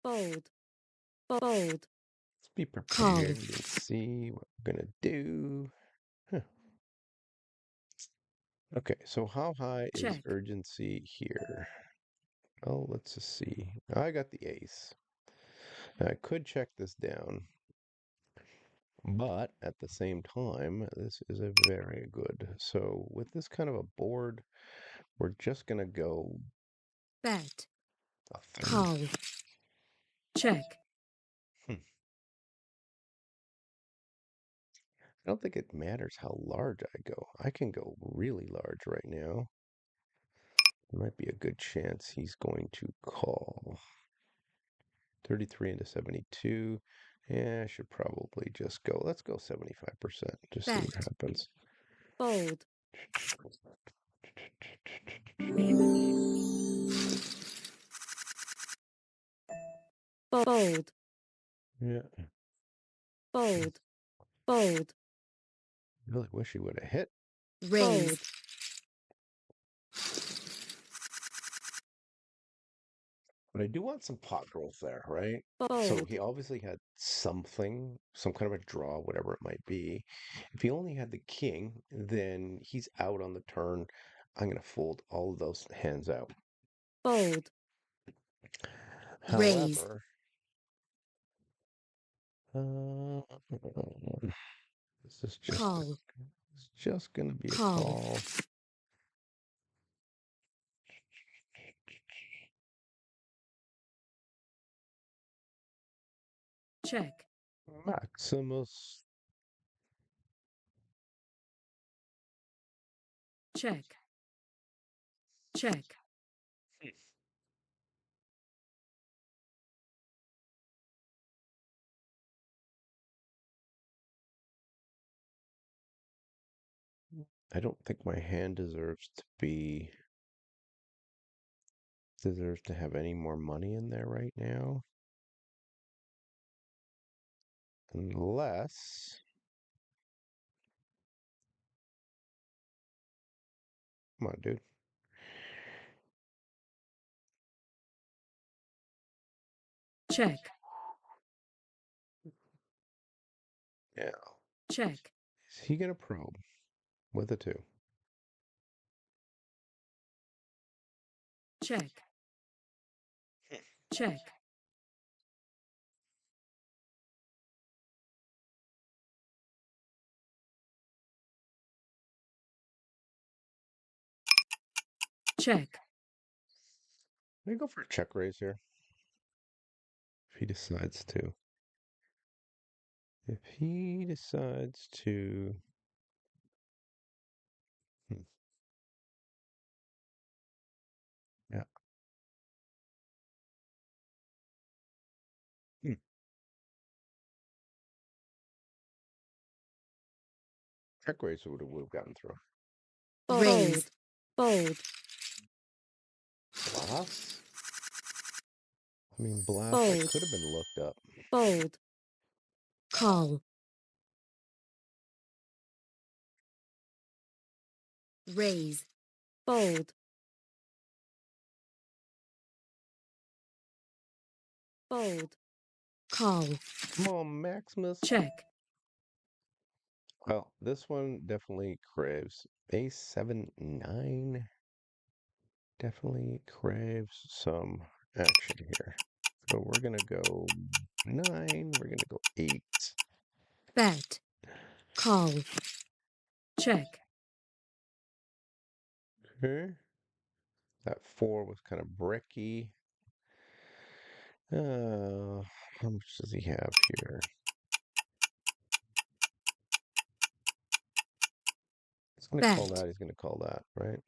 Fold. Fold. Let's be Call. prepared and see what we're gonna do. Huh. Okay, so how high is Check. urgency here? Oh, let's just see. I got the ace. Now, I could check this down, but at the same time, this is a very good. So with this kind of a board, we're just gonna go Bet. a third. Call. Check. I don't think it matters how large I go. I can go really large right now. There might be a good chance he's going to call. 33 into 72. Yeah, I should probably just go. Let's go 75%. Just see what Bet. happens. Fold. Fold. Yeah, Fold. Fold. really wish he would have hit. Raise. But I do want some pot growth there, right? So Fold. he obviously had something, some kind of a draw, whatever it might be. If he only had the king, then he's out on the turn. I'm going to fold all of those hands out. Fold. Raise. However, this is Call. it's just going to be a Call. call. Check. Maximus. Check. Check. I don't think my hand deserves to have any more money in there right now. Unless, come on, dude. Check. Yeah. Check. Is he gonna probe with a 2? Check. Check. Check. Let me go for a check raise here. If he decides to. If he decides to. Hmm, yeah. Hmm. Check raise would have gotten through. Raise. Fold. Blast? I mean, blast Fold. that could have been looked up. Fold. Call. Raise. Fold. Fold. Call. Come on, Maximus. Check. Well, this one definitely craves ace 7-9. Definitely craves some action here. So we're gonna go 9. We're gonna go 8. Bet. Call. Check. Okay. That 4 was kind of bricky. How much does he have here? He's gonna call Bet. that. He's gonna call that, right?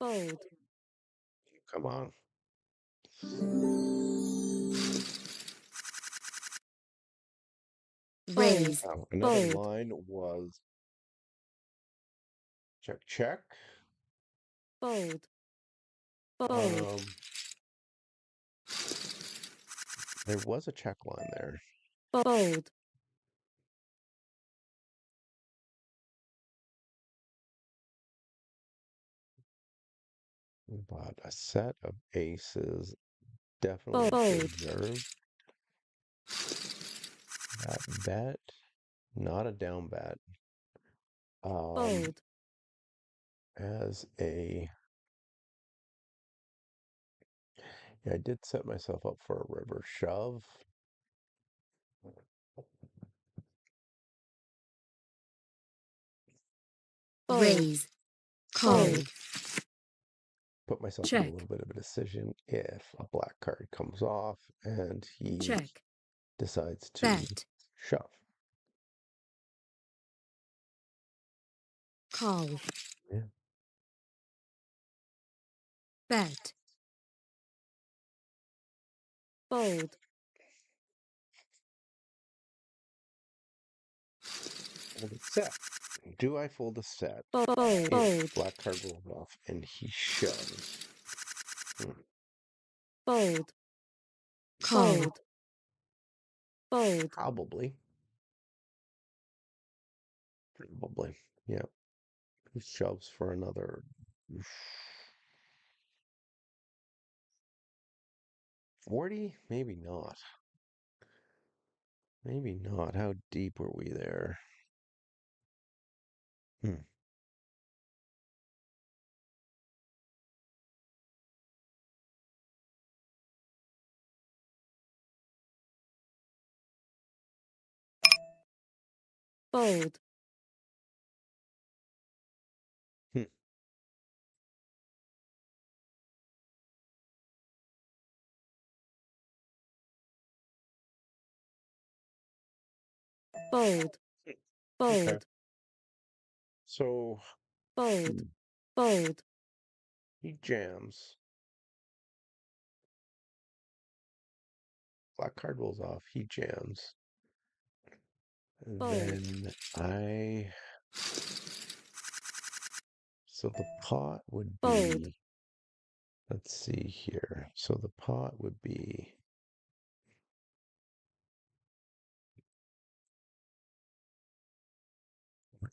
Bold. Come on. Raise. Oh, another Bold. line was check, check. Bold. Bold. Um, there was a check line there. Bold. But a set of aces definitely Bold. deserved that bet. Not a down bet. Bold. As a, yeah, I did set myself up for a river shove. Raise. Call. Put myself in a Check. little bit of a decision if a black card comes off and he Check. decides to Bet. shove. Call. Yeah. Bet. Bold. Fold a set. Do I fold a set Bold. if Bold. black card rolls off and he shoves? Bold. Call. Bold. Probably. Probably. Yeah. He shoves for another 40? Maybe not. Maybe not. How deep were we there? Hmm. Bold. Hmm. Bold. Okay. Bold. So Bold. Bold. he jams. Black card rolls off. He jams. Bold. Then I. So the pot would Bold. be. Let's see here. So the pot would be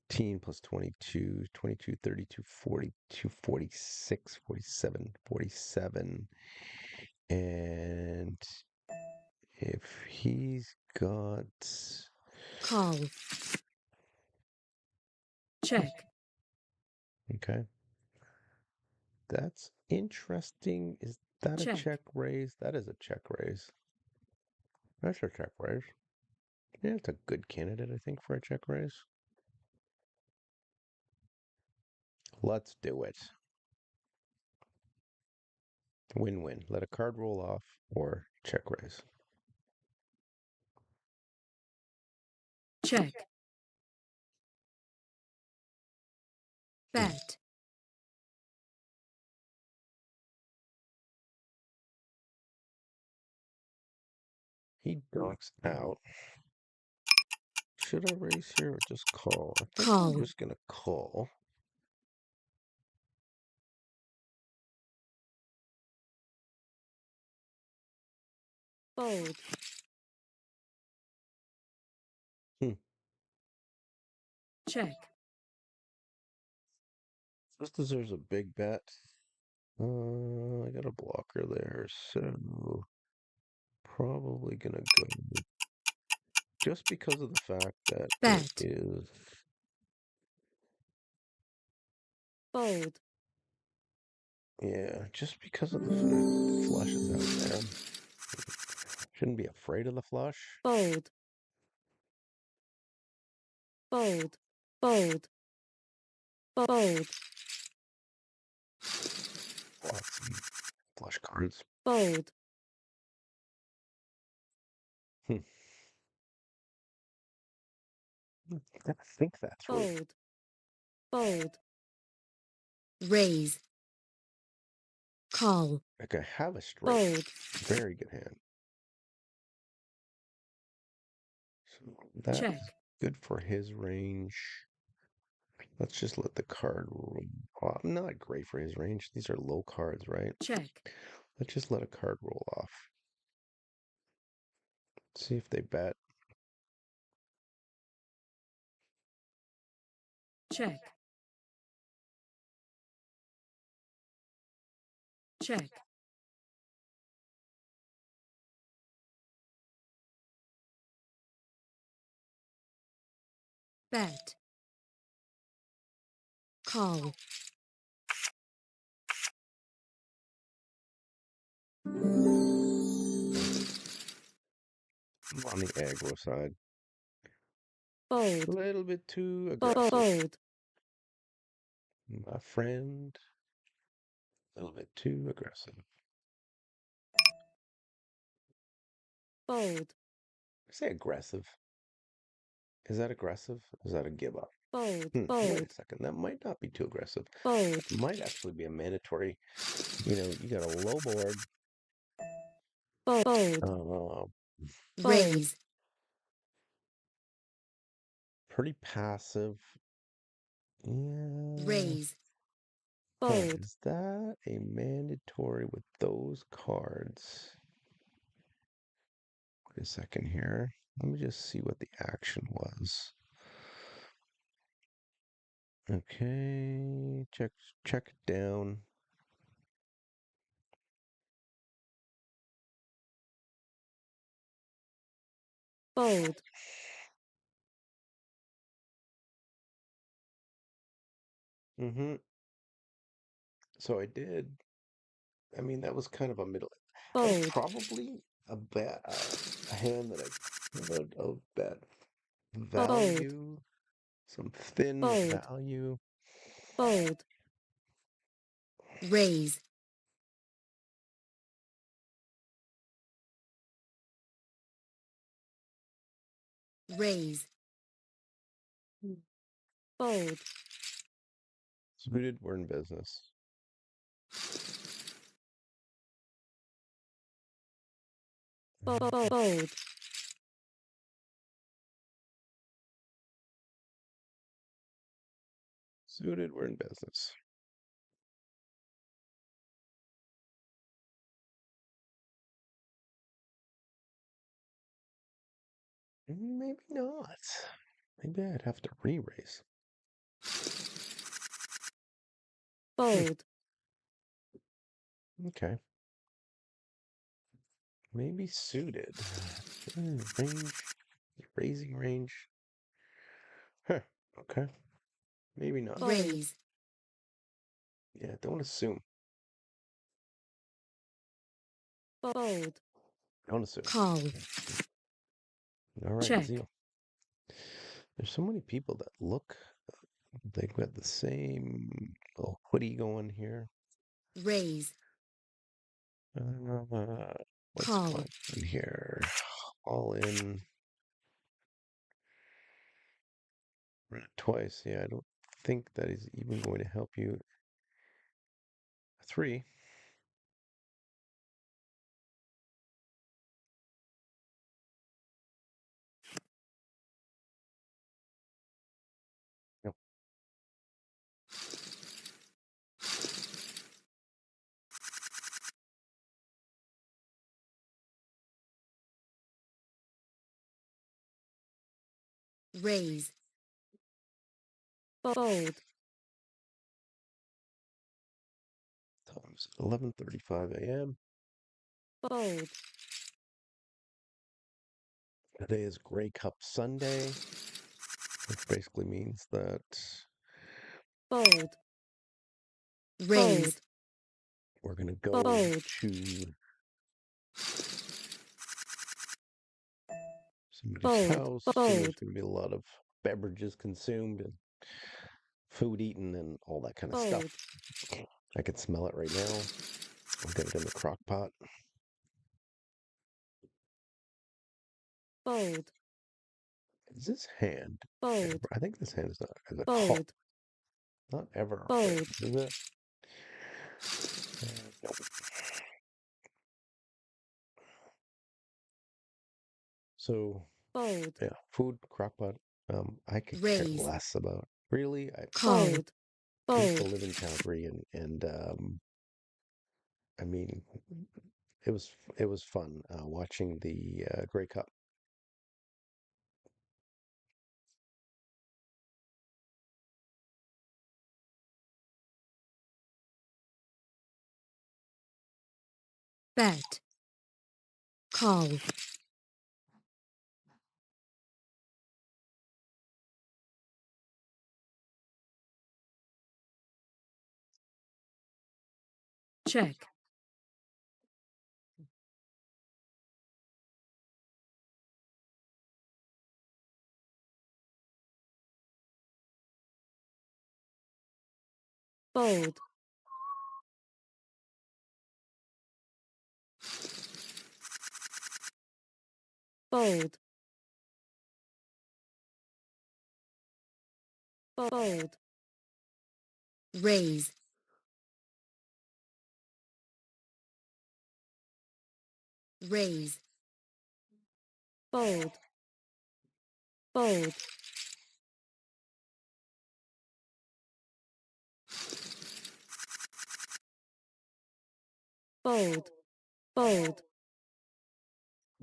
14 plus 22, 22, 32, 42, 46, 47, 47. And if he's got. Call. Check. Okay. That's interesting. Is that a Check. check raise? That is a check raise. That's a check raise. Yeah, it's a good candidate, I think, for a check raise. Let's do it. Win-win. Let a card roll off or check raise. Check. Bet. He knocks out. Should I raise here or just call? I think Call. I'm just gonna call. Bold. Hmm. Check. This deserves a big bet. I got a blocker there, so probably gonna go just because of the fact that Bet. it is. Bold. Yeah, just because of the fact the flush is out there. Shouldn't be afraid of the flush. Bold. Bold. Bold. Bold. Lots of flush cards. Bold. Hmm. Gotta think that through. Bold. Bold. Raise. call, Like I have a straight. fold, Very good hand. So that's check, good for his range. Let's just let the card roll. Well, not great for his range. These are low cards, right? check, Let's just let a card roll off. See if they bet. check, check, bet, call, I'm on the aggro side. A fold, little bit too aggressive. fold, My friend. A little bit too aggressive. fold, I say aggressive. Is that aggressive? Is that a give up? fold, Wait fold, a second. That might not be too aggressive. fold, It might actually be a mandatory. You know, you got a low board. fold, Uh, raise, pretty passive. Yeah. raise, Huh, fold, is that a mandatory with those cards? Wait a second here. Let me just see what the action was. Okay, check it down. fold, Mm-hmm. So I did. I mean, that was kind of a middle. That was fold, probably a hand that I could have bet fold, value, some thin fold, value. fold, raise, raise, fold, Suited, we're in business. fold, Suited, we're in business. Maybe not. Maybe I'd have to re-raise. fold, Okay. Maybe suited. Range. Raising range. Huh. Okay. Maybe not. raise, Yeah, don't assume. fold, Don't assume. call, All right, check, Zeal. There's so many people that look, they've got the same little hoodie going here. raise, What's call, going on here? All in. Run it twice. Yeah, I don't think that is even going to help you. 3. Nope. raise, fold, Times 11:35 a.m. fold, Today is Grey Cup Sunday, which basically means that fold, raise, we're going to go fold, to somebody's fold, house, and there's fold, going to be a lot of beverages consumed and food eaten and all that kind of fold, stuff. I can smell it right now. I'll get it in the crock pot. fold, Is this hand fold, ever? I think this hand is a call. fold, Not ever a fold, raise, is it? So, Fold. yeah, food, crockpot, I could care Raise. less about. Really, Call. I used to Fold. live in Calgary, and I mean, it was fun watching the Grey Cup. Bet. Call. Check. Fold. Fold. Fold. Raise. Raise. Fold. Fold. Fold. Fold.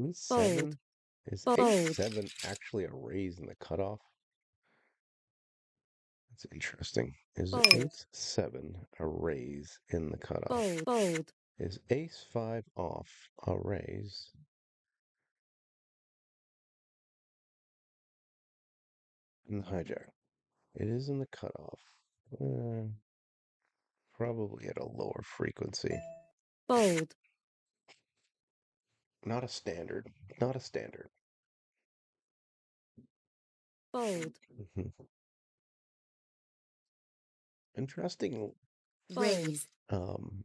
Ace Fold. seven? Is ace Fold. seven actually a raise in the cutoff? That's interesting. Is Fold. ace seven a raise in the cutoff? Fold. Fold. Is ace five off a raise? In the hijack. It is in the cutoff. Uh, Probably at a lower frequency. Fold. Not a standard. Not a standard. Fold. Mhm. Interesting Raise. um,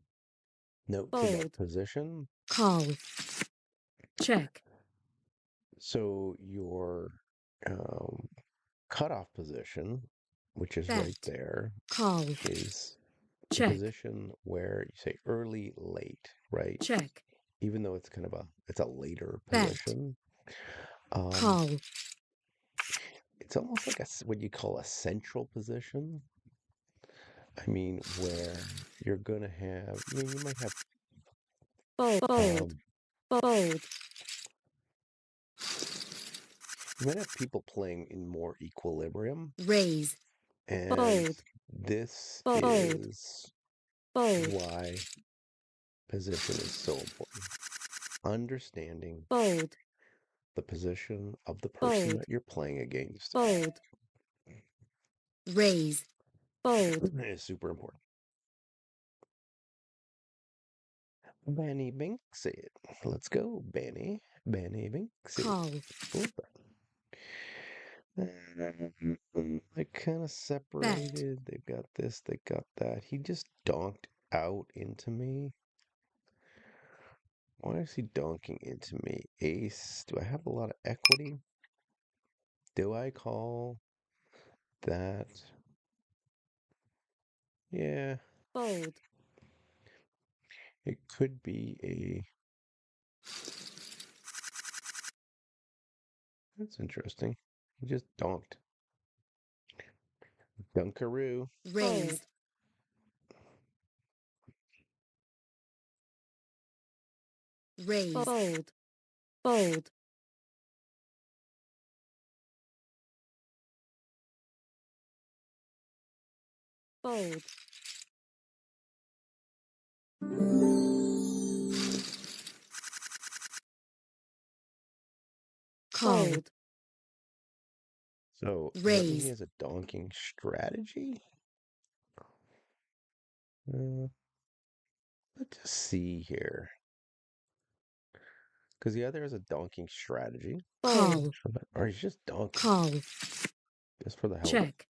notes about Fold. position. Call. Check. So your um, cutoff position, which is right Bet. there, Call. is the Check. position where you say early, late, right? Check. Even though it's kind of it's a later Bet. position. Um, Call. it's almost like what you call a central position. I mean, where you're gonna have, you might have Fold. Fold. um, Fold. you might have people playing in more equilibrium, Raise. and Fold. this Fold. is Fold. why position is so important. Understanding Fold. the position of the person Fold. that you're playing against Fold. Raise. Fold. is super important. Benny Binksy. Let's go, Benny. Benny Binksy. Call. They kind of separated. They've got this, they got that. He just donked out into me. Why is he donking into me? Ace. Do I have a lot of equity? Do I call that? Yeah, Fold. it could be a. That's interesting. He just donked. Dunkaroo. Raise. Raise. Fold. Fold. Fold. Cold. So does that mean he Raise. has a donking strategy? Uh, let's just see here. Because the other has a donking strategy. Call. Or he's just donking. Call. Just for the hell Check.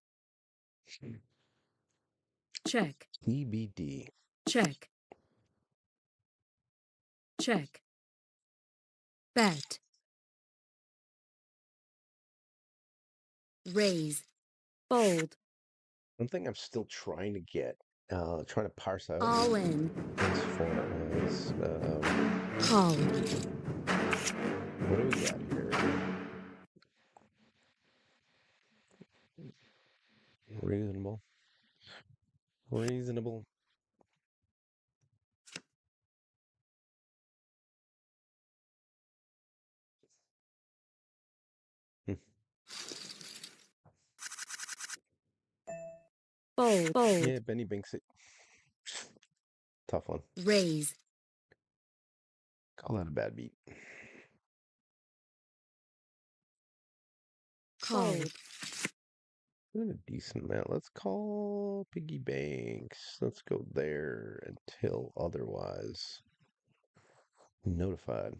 Check. of it. EBD. Check. Check. Bet. Raise. Fold. One thing I'm still trying to get Trying to parse out All in. this for us. Call. What do we got here? Reasonable. Reasonable. Hmm. Fold. Fold. Yeah, Benny Binks it. Tough one. Raise. Call that a bad beat. Call. Doing a decent amount. Let's call Piggy Banks. Let's go there until otherwise notified.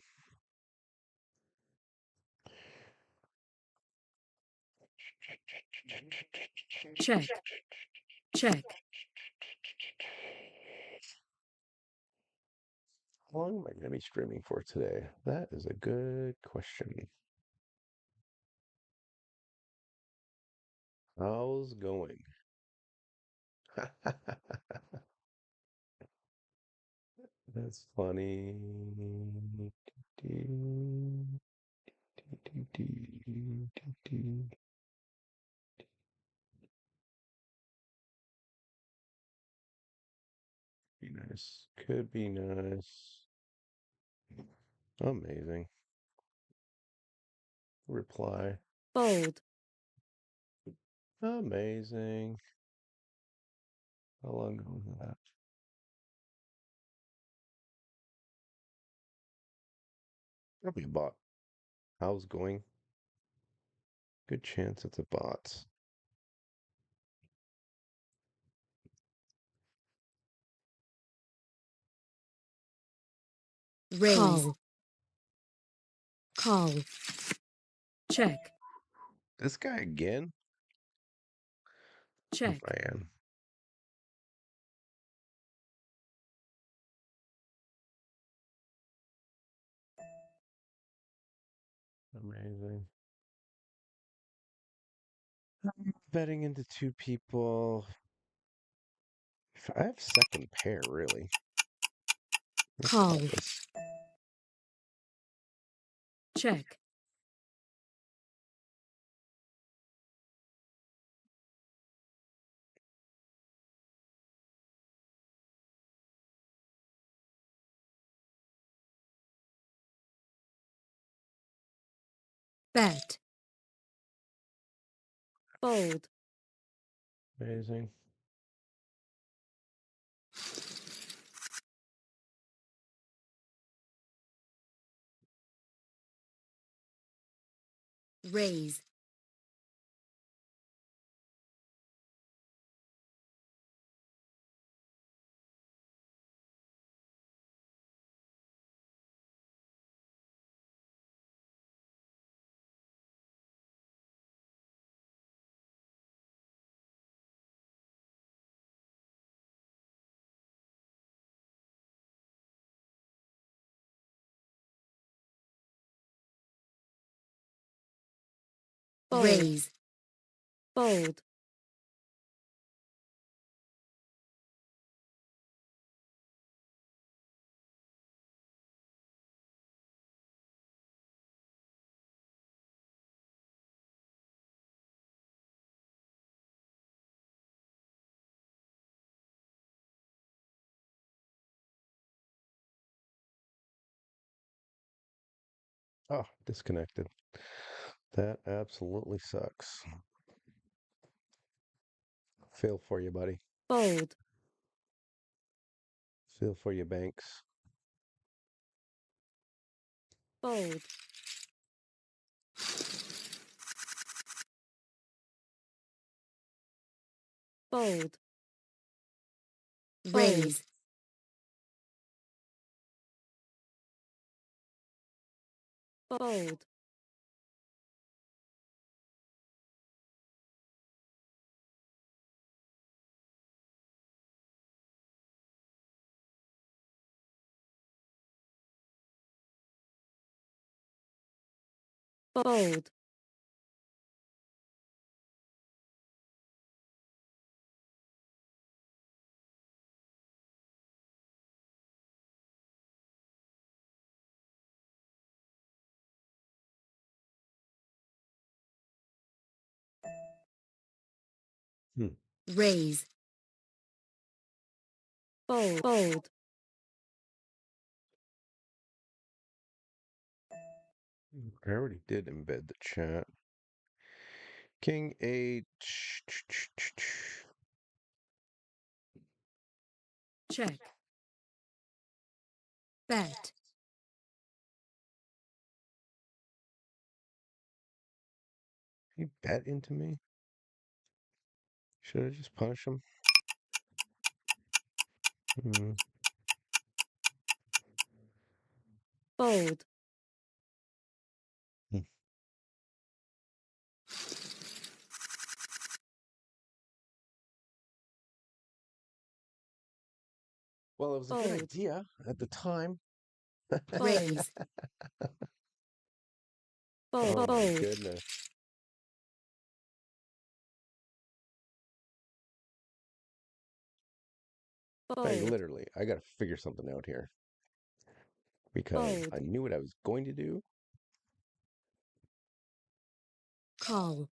Check. Check. How long am I going to be streaming for today? That is a good question. How's going? That's funny. Be nice. Could be nice. Amazing. Reply. Fold. Amazing. How long ago was that? Probably a bot. How's going? Good chance it's a bot. Raise. Call. Call. Check. This guy again? Check. Man. Amazing. Betting into two people. I have second pair, really. Let's call Call. this. Check. Bet. Fold. Amazing. Raise. Fold. Raise. Fold. Oh, disconnected. That absolutely sucks. Feel for you, buddy. Fold. Feel for you, Banks. Fold. Fold. Raise. Fold. Fold. Hmm. Raise. Fold. Fold. I already did embed the chat. King H. Check. Bet. He bet into me? Should I just punish him? Hmm. Fold. Hmm. Well, it was a good Fold. idea at the time. Raise. Fold. Oh my Fold. goodness. Like Fold. literally, I got to figure something out here because Fold. I knew what I was going to do. Call.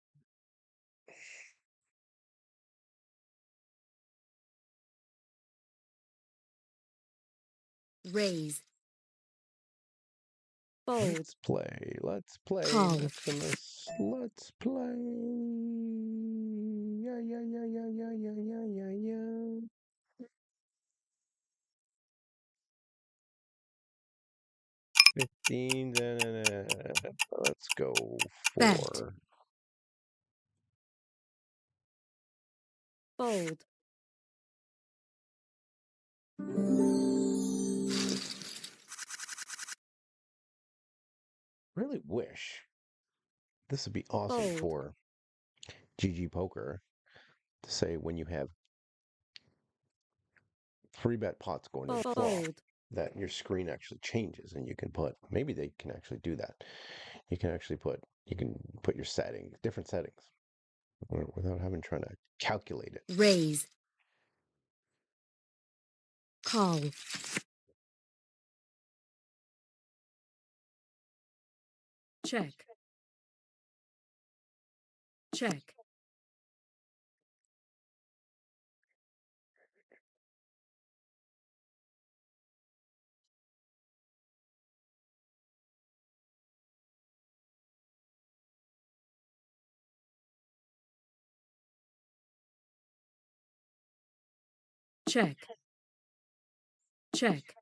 Raise. Fold. Let's play. Let's play, Call. Maximus. Let's play. Yeah, yeah, yeah, yeah, yeah, yeah, yeah, yeah, yeah. 15. Let's go Bet. 4. Fold. Really wish this would be awesome Fold. for GG Poker to say when you have 3-bet pots going to the flop Fold. that your screen actually changes and you can put, maybe they can actually do that. You can actually put your settings, different settings without having trying to calculate it. Raise. Call. Check. Check. Check. Check.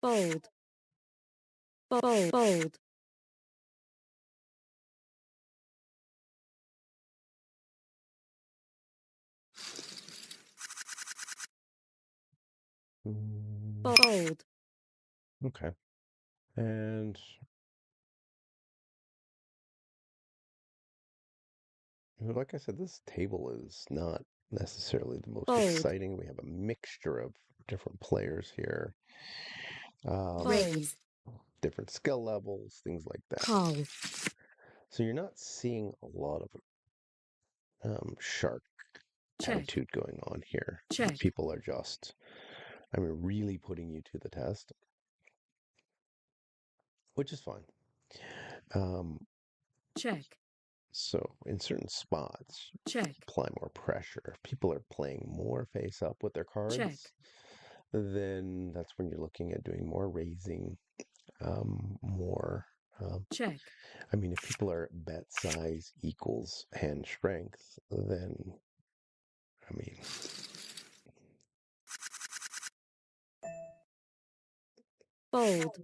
Fold. Fold. Fold. Mm, Fold. okay. And like I said, this table is not necessarily the most Fold. exciting. We have a mixture of different players here, Raise. different skill levels, things like that. Call. So you're not seeing a lot of shark Check. attitude going on here. Check. People are just, I mean, really putting you to the test, which is fine. Check. So in certain spots, Check. apply more pressure. If people are playing more face up with their Check. cards, then that's when you're looking at doing more raising, more. Check. I mean, if people are bet size equals hand strength, then I mean, Fold.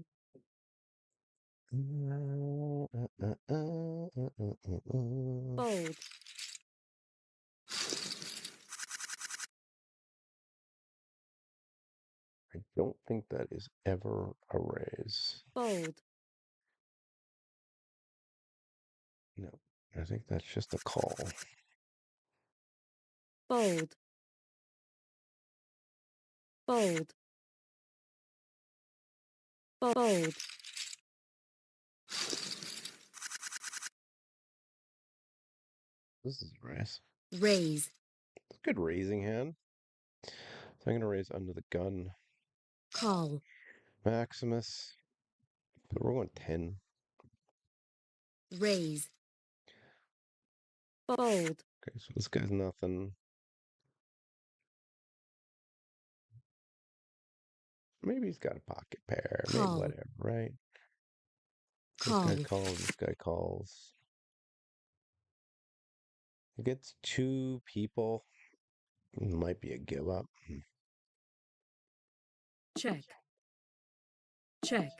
Fold. I don't think that is ever a raise. Fold. No, I think that's just a call. Fold. Fold. Fold. This is a raise. Raise. It's a good raising hand. So I'm going to raise under the gun. call, Maximus. But we're going 10. raise, fold, Okay, so this guy's nothing. Maybe he's got a pocket pair. Maybe call, whatever, right? This call, guy calls. This guy calls. Against two people, it might be a give up. check, check,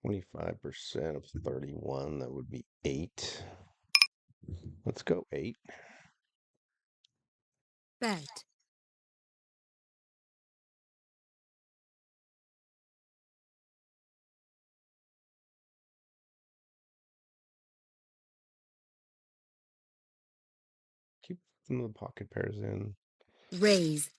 25% of 31, that would be 8. Let's go 8. bet, Keep some of the pocket pairs in. raise,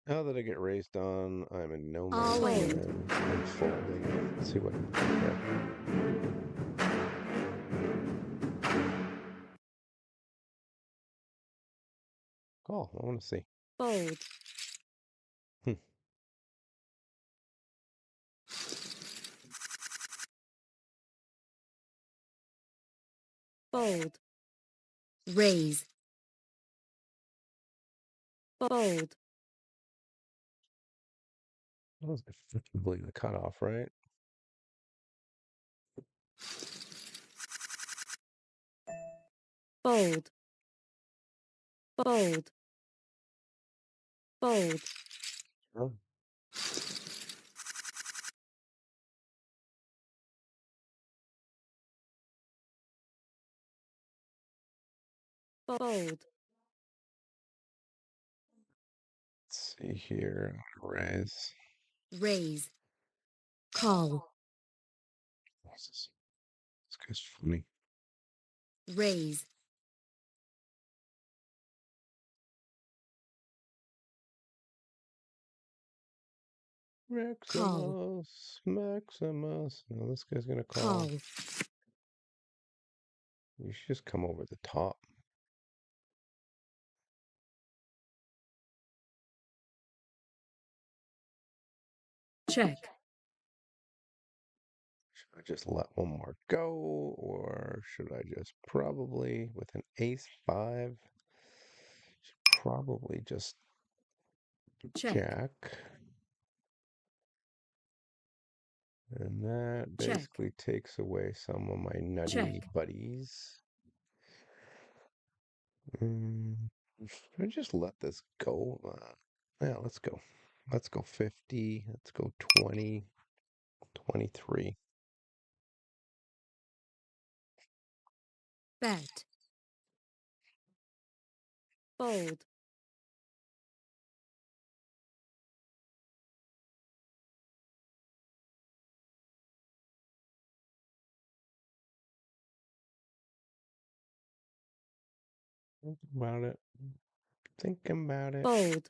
Now that I get raised on, I'm in no all man's in, land. I'm folding. Let's see what. Yeah. Call. I want to see. fold, Hmm. fold, raise, fold, That was effectively the cutoff, right? fold, fold, fold, Oh. fold, Let's see here. Raise. raise, call, This guy's funny. raise, call, Maximus. Now this guy's gonna call. call, You should just come over the top. check, Should I just let one more go, or should I just probably with an ace 5? Should probably just check, jack. And that check, basically takes away some of my nutty check, buddies. Should I just let this go? Yeah, let's go. Let's go 50. Let's go 20, 23. bet, fold, Think about it. Thinking about it. fold,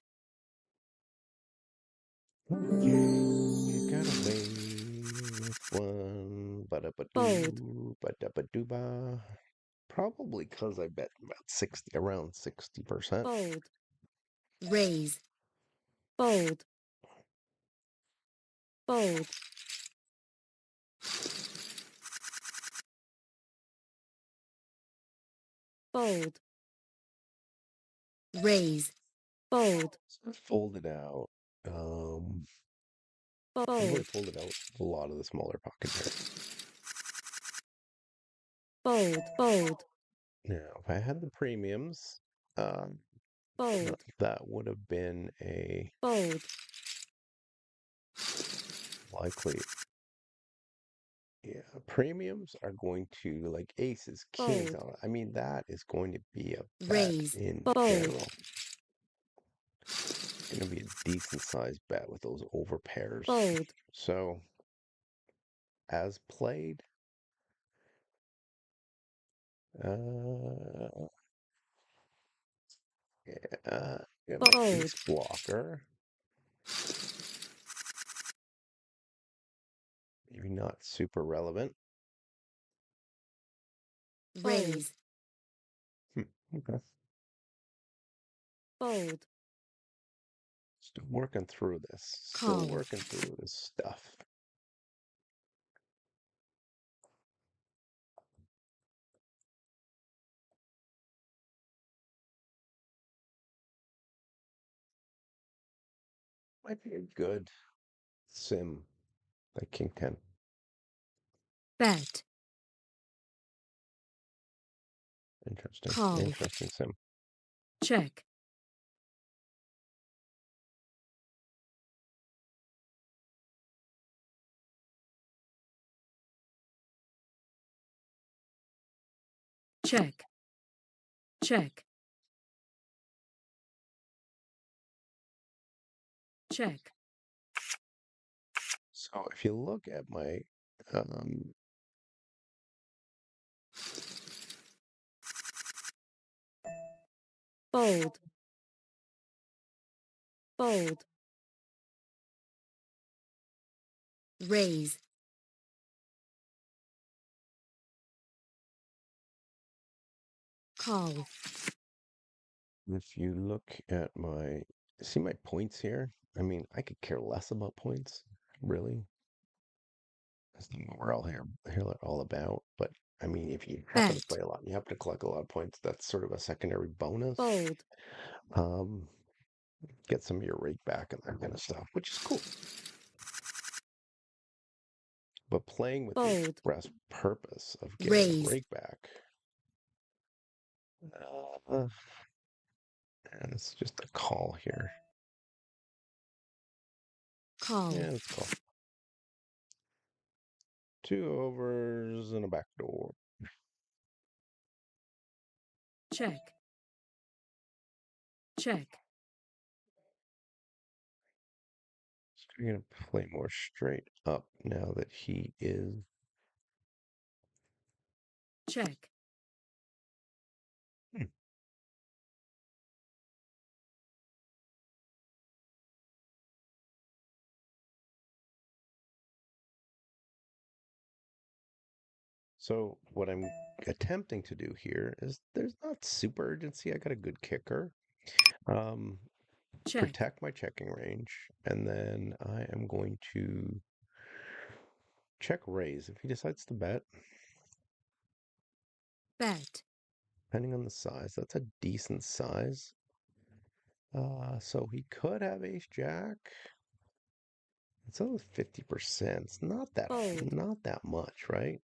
You got away with one. fold, Ba-da-ba-doo, ba-da-ba-doo-ba. Probably because I bet about 60, around 60%. fold, raise, fold, fold, fold, raise, fold, So I folded out. I've already fold, folded out a lot of the smaller pocket pairs. fold, Now, if I had the premiums, fold, that would have been a fold, likely. Yeah, premiums are going to like aces, kings. fold, I mean, that is going to be a bet raise, in fold, general. It's going to be a decent sized bet with those over pairs. fold, So, as played, uh, yeah, my fold, ace blocker. Maybe not super relevant. raise, Okay. Fold. Still working through this. Still Call. working through this stuff. Might be a good sim, like King 10. Bet. Interesting. Call. Interesting sim. Check. Check. Check. Check. So if you look at my um, Fold. Fold. Raise. Call. if you look at my see my points here, I mean, I could care less about points, really. That's not what we're all here all about. But I mean, if you happen to Bet. play a lot, you happen to collect a lot of points, that's sort of a secondary bonus. Fold. Um, get some of your rate back and that kind of stuff, which is cool. But playing with the Fold. express purpose of getting a Raise. rake back, uh, and it's just a call here. Call. Yeah, let's call. 2 overs and a backdoor. Check. Check. So we're gonna play more straight up now that he is. Check. Hmm. So what I'm attempting to do here is there's not super urgency. I got a good kicker. Um, Check. protect my checking range, and then I am going to check raise. If he decides to bet, Bet. depending on the size, that's a decent size. So he could have ace jack. It's only 50%. It's Fold. not that much, right?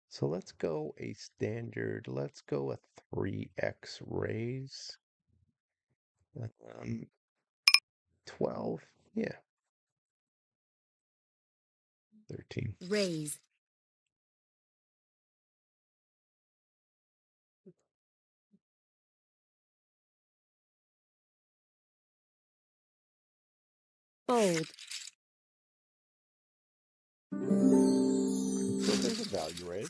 So let's go a standard. Let's go a 3x raise. Um, 12. Yeah, 13. Raise. Fold. So there's a value raise.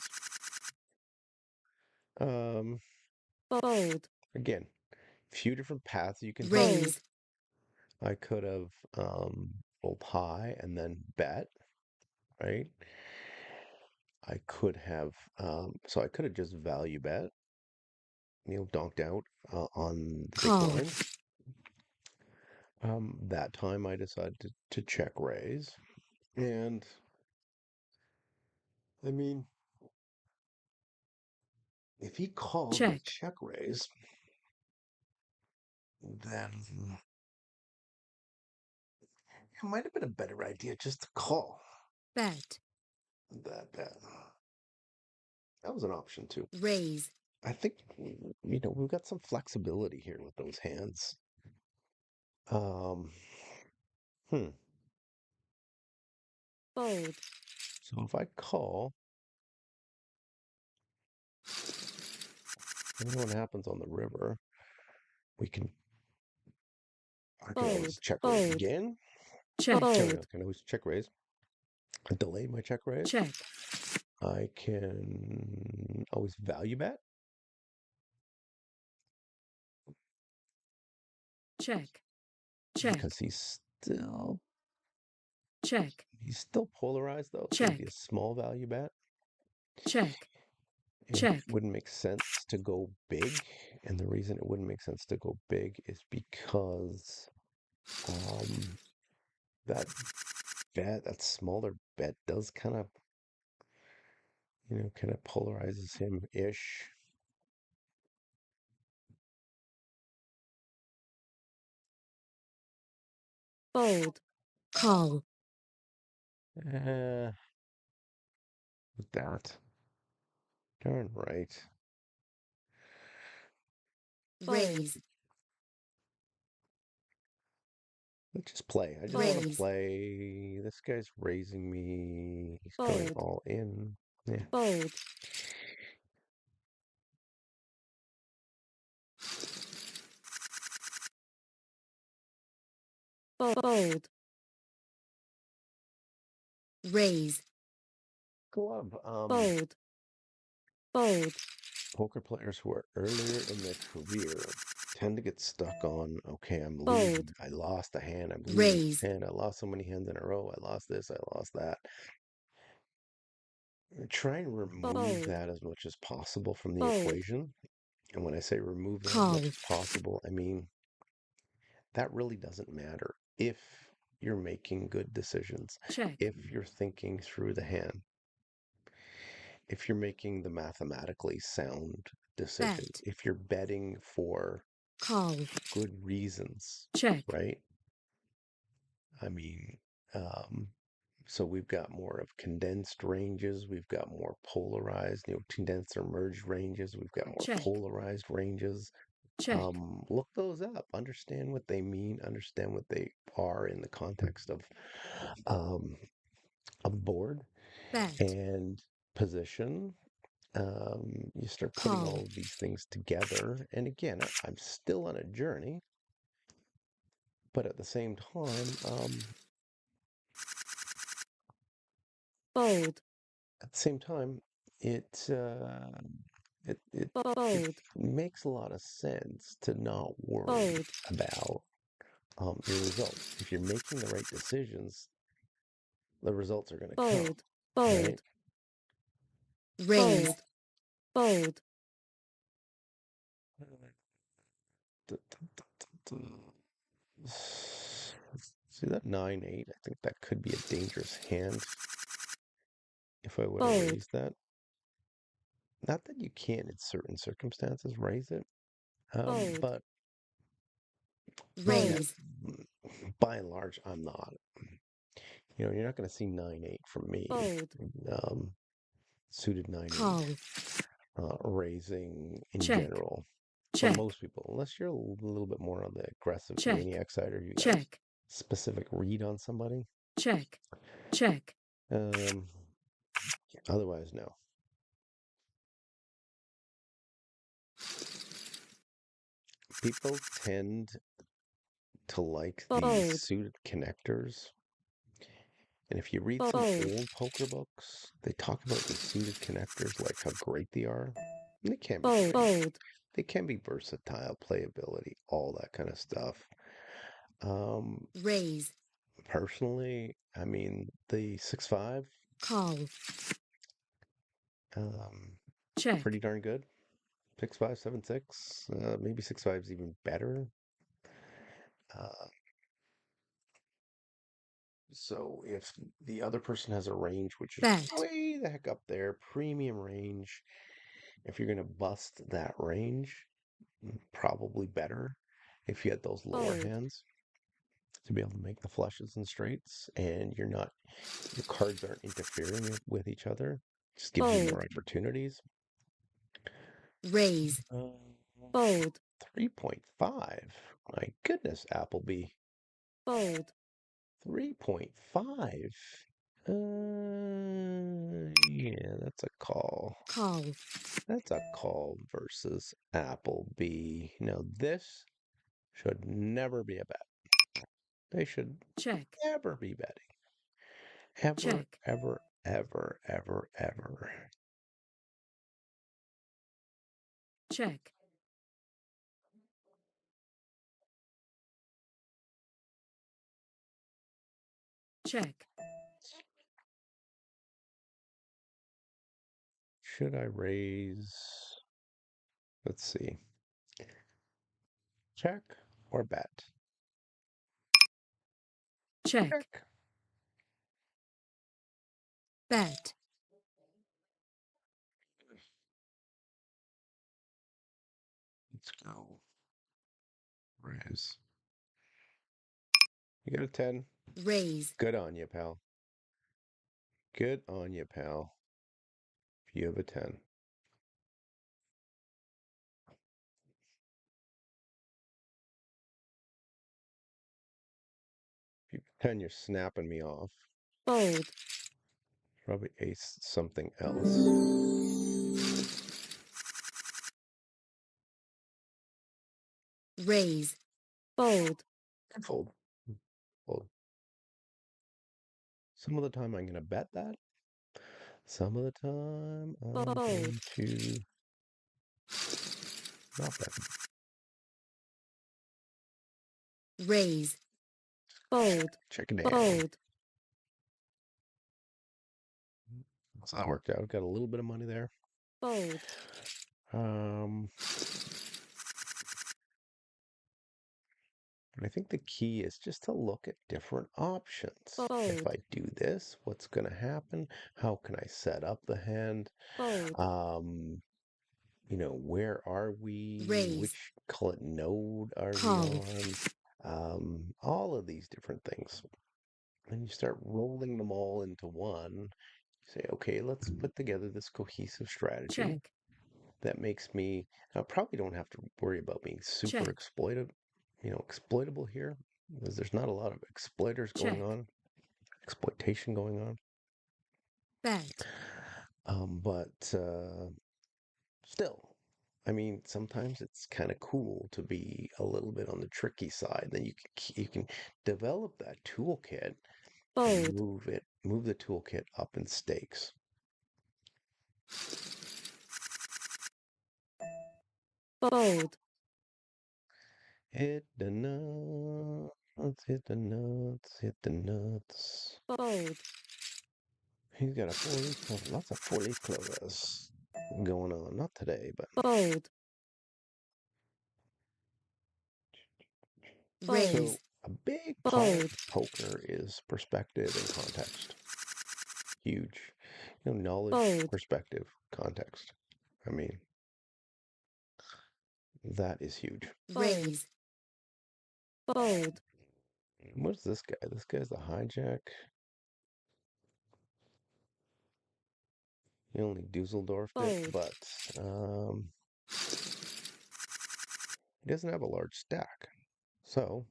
Fold. Again, few different paths you can take. Raise. I could have rolled high and then bet, right? I could have so I could have just value bet, donked out on the big Call. blind. That time I decided to check raise, and I mean, if he called Check. with check raise, then it might have been a better idea just to call. Bet. That was an option too. Raise. I think we've got some flexibility here with those hands. Um, hmm. Fold. So if I call, I don't know what happens on the river. I can always Fold. check raise Fold. again. Check. No, Fold. I can always check raise. Delay my check raise. Check. I can always value bet. Check. Check. Because he's still Check. polarized though. So it'd be Check. a small value bet. Check. It check, wouldn't make sense to go big, and the reason it wouldn't make sense to go big is because um, that that smaller bet does kind of, kind of polarizes him-ish. fold, call, Uh, with that. Darn right. raise, Let's just play. I just want to raise, play. This guy's raising me. He's going fold, all in. Yeah. fold, fold, raise, Glove. fold, fold, Poker players who are earlier in their career tend to get stuck on, okay, I'm fold, losing. I lost a hand. I'm losing this raise, hand. I lost so many hands in a row. I lost this. I lost that. Try and remove fold, that as much as possible from the fold, equation. And when I say remove that as call, much as possible, I mean that really doesn't matter if you're making good decisions, check, if you're thinking through the hand, if you're making the mathematically sound decision, bet, if you're betting for call, good reasons, check, right? I mean, um, so we've got more of condensed ranges, we've got more polarized, condensed or merged ranges, we've got more check, polarized ranges. check, Look those up, understand what they mean, understand what they are in the context um, of board bet, and position. You start putting call, all of these things together. And again, I'm still on a journey, but at the same time, fold, it it it it fold, makes a lot of sense to not worry fold, about your results. If you're making the right decisions, the results are going to come, fold, fold, right? raise, fold, See that 9-8? I think that could be a dangerous hand if I would have fold, raised that. Not that you can't, in certain circumstances, raise it, fold, but yeah, raise, by and large, I'm not. You're not going to see 9-8 from me. fold, Um, Suited 9-8 call, raising in check, general for check, most people, unless you're a little bit more on the aggressive check, maniac side or you got a check, specific read on somebody. check, check, Um, Otherwise, no. People tend to like these fold, suited connectors. And if you read some fold, old poker books, they talk about these suited connectors, like how great they are. And they can be fold, great. fold, They can be versatile, playability, all that kind of stuff. Um, raise, Personally, I mean, the 6-5, call, check, pretty darn good. 6-5, 7-6, maybe 6-5 is even better. Uh, So if the other person has a range which is bet, way the heck up there, premium range, if you're going to bust that range, probably better if you had those lower fold, hands to be able to make the flushes and straights and your cards aren't interfering with each other. Just gives you fold, more opportunities. raise, Uh, fold, 3.5. My goodness, Appleby. fold, 3.5. Yeah, that's a call. call, That's a call versus Appleby. Now, this should never be a bet. They should check, never be betting. Ever, check, ever, ever, ever, ever. check, check, Should I raise? Let's see. Check or bet? Check. Check. Bet. Let's go. Raise. You got a 10. Raise. Good on you, pal. Good on you, pal. If you have a 10. If you have a 10, you're snapping me off. Fold. Probably ace something else. Raise. Fold. Fold. Fold. Some of the time I'm going to bet that. Some of the time I'm Fold. going to not bet. Raise. Fold. Check it out. Fold. So that worked out. Got a little bit of money there. Fold. And I think the key is just to look at different options. If Fold. I do this, what's going to happen? How can I set up the hand? Fold. You know, where are we? Raise. Which node are we Call. on? All of these different things. And you start rolling them all into one. You say, okay, let's put together this cohesive strategy Check. that makes me. I probably don't have to worry about being super Check. exploitable here, because there's not a lot of exploiters going Check. on, exploitation going on. Bet. But still, I mean, sometimes it's kind of cool to be a little bit on the tricky side. Then you can develop that toolkit and Fold. move the toolkit up in stakes. Fold. Hit the nuts, hit the nuts, hit the nuts. Fold. He's got a 4-leaf clover, lots of 4-leaf clovers going on. Not today, but Fold. Raise. so a big part Fold. of poker is perspective and context. Huge. You know, knowledge, Fold. perspective, context. I mean, that is huge. Raise. Fold. What is this guy? This guy's the hijack. He only Dusseldorfed it, Fold. but he doesn't have a large stack. So,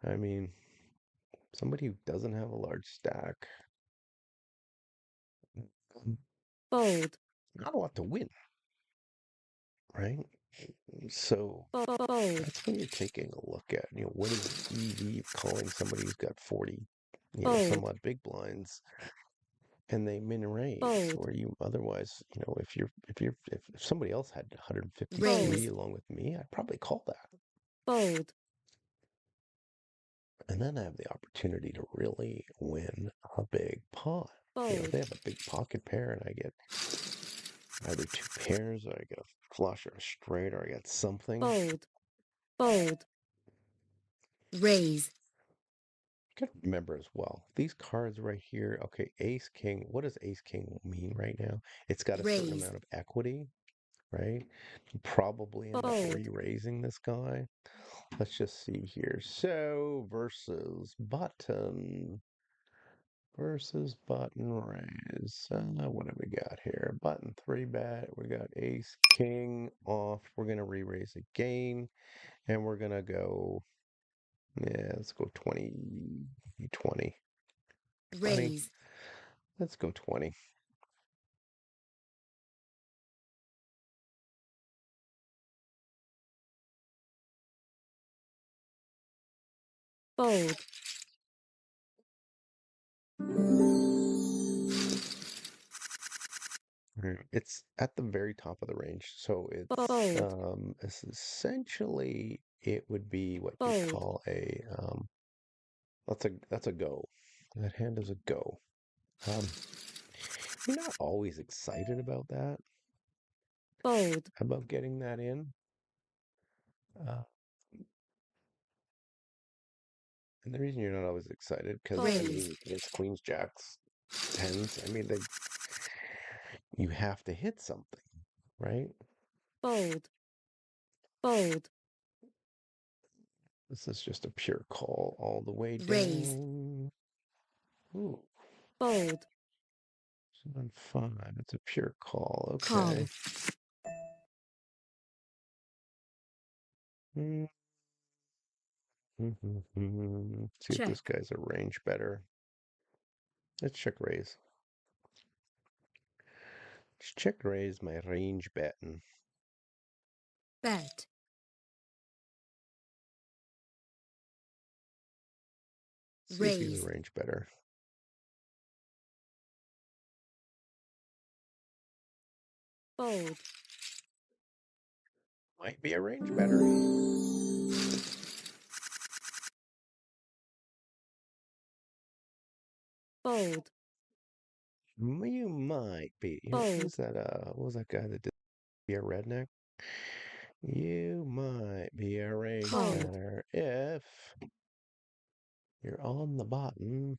I mean, somebody who doesn't have a large stack, Fold. not a lot to win, right? So Fold. that's when you're taking a look at, what is EV calling somebody who's got 40, Fold. some odd big blinds, and they min raise, Fold. or you otherwise, if somebody else had 153 Raise. along with me, I'd probably call that. Fold. And then I have the opportunity to really win a big pot. If they have a big pocket pair and I get either two pairs, or I get a flush or a straight, or I get something. Fold. Fold. Raise. You gotta remember as well, these cards right here, okay, ace, king, what does ace, king mean right now? It's got a certain Raise. amount of equity, right? You probably end up Fold. re-raising this guy. Let's just see here. So, versus button raise. What have we got here? Button 3-bet. We got ace, king off. We're going to re-raise again. And we're going to go, let's go 20, 20. 20. Raise. Let's go 20. Fold. It's at the very top of the range. So it's essentially, it would be what you Fold. call a, that's a go. That hand is a go. You're not always excited about that, Fold. about getting that in. Uh, and the reason you're not always excited, because I Raise. mean, it's queens, jacks, tens. I mean, you have to hit something, right? Fold. Fold. This is just a pure call all the way Raise. down. Ooh, Fold. 7-5. It's a pure call. Call. Okay. Mm, See if this Check. guy's a range better. Let's check raise. Let's check raise my range betting. Bet. See if he's a Raise. range better. Fold. Might be a range better. Fold. You might be. Fold. What was that guy that did be a redneck? You might be a range Call. better if you're on the button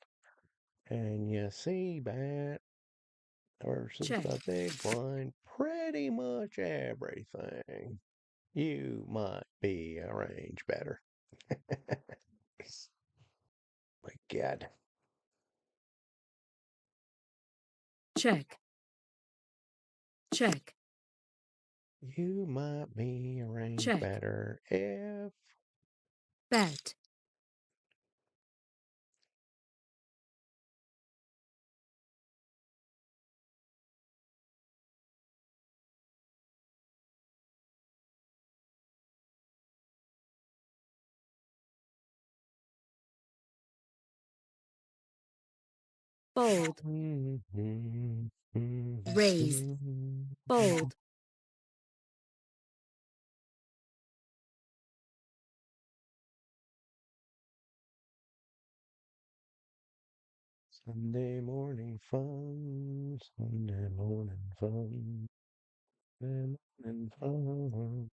and you see bet versus Check. the big blind pretty much everything. You might be a range better. My God. Check. Check. You might be a range Check. better if Bet. Fold. Raise. Fold. Sunday morning fun, Sunday morning fun, Sunday morning fun.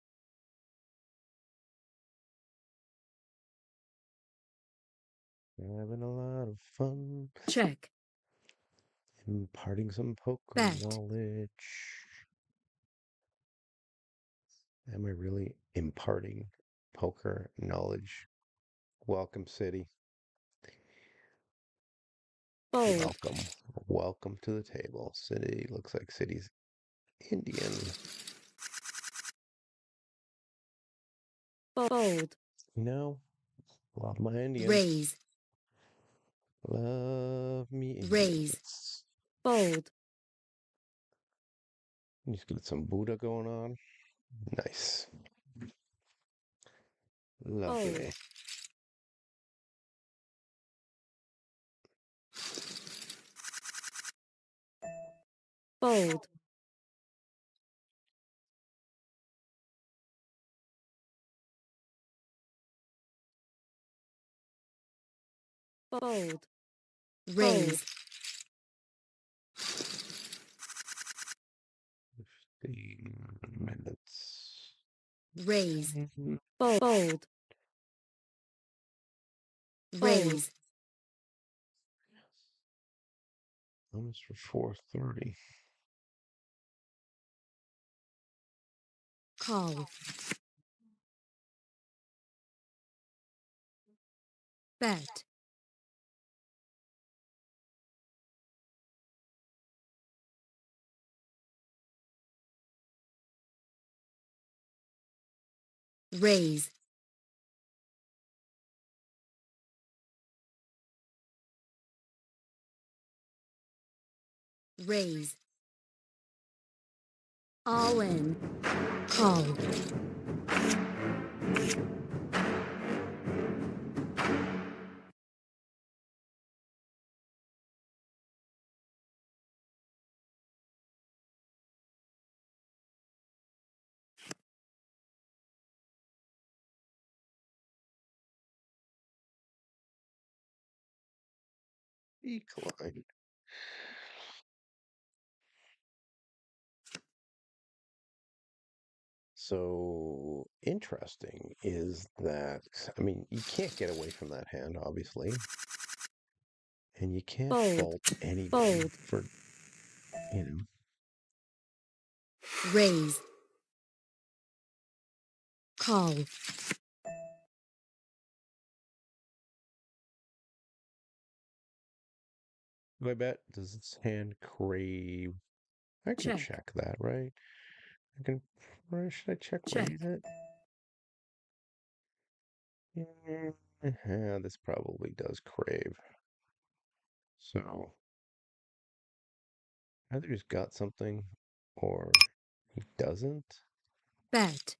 Having a lot of fun Check. imparting some poker Bet. knowledge. Am I really imparting poker knowledge? Welcome, City. Fold. Welcome. Welcome to the table. City looks like City's Indian. Fold. You know, love my Indians. Raise. Love me Raise. Indians. Fold. Just get some Buddha going on. Nice. Lovely. Fold. Fold. Raise. 15 minutes. Raise. Mhm. Fold. Raise. Almost for 4:30. Call. Bet. Raise. Raise. All in. Call. Decline. So interesting is that, I mean, you can't get away from that hand, obviously, and you can't Fold. fault anybody Fold. for, you know, Raise. Call. do I bet? Does this hand crave? I can Check. check that, right? I can, or should I check Check. raise it? Yeah, this probably does crave. So either he's got something or he doesn't. Bet.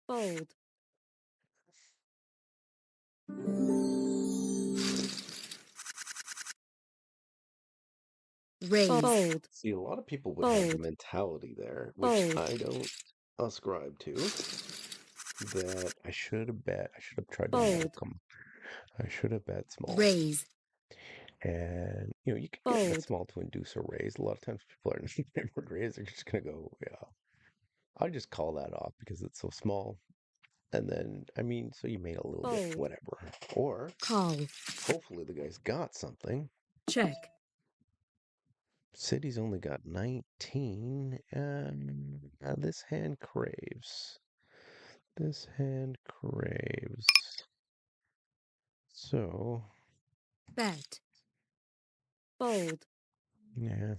Fold. Raise. Fold. See, a lot of people would have the Fold. mentality there, which Fold. I don't ascribe to, that I should have bet. I should have tried to Fold. milk him. I should have bet small. Raise. And, you can get bet Fold. small to induce a raise. A lot of times people are in favored raise. They're just going to go, yeah. I'll just call that off because it's so small. And then, I mean, so you made a little bit, Fold. whatever. Or Call. hopefully the guy's got something. Check. City's only got 19. And this hand craves. This hand craves. So, Bet. Fold. yeah.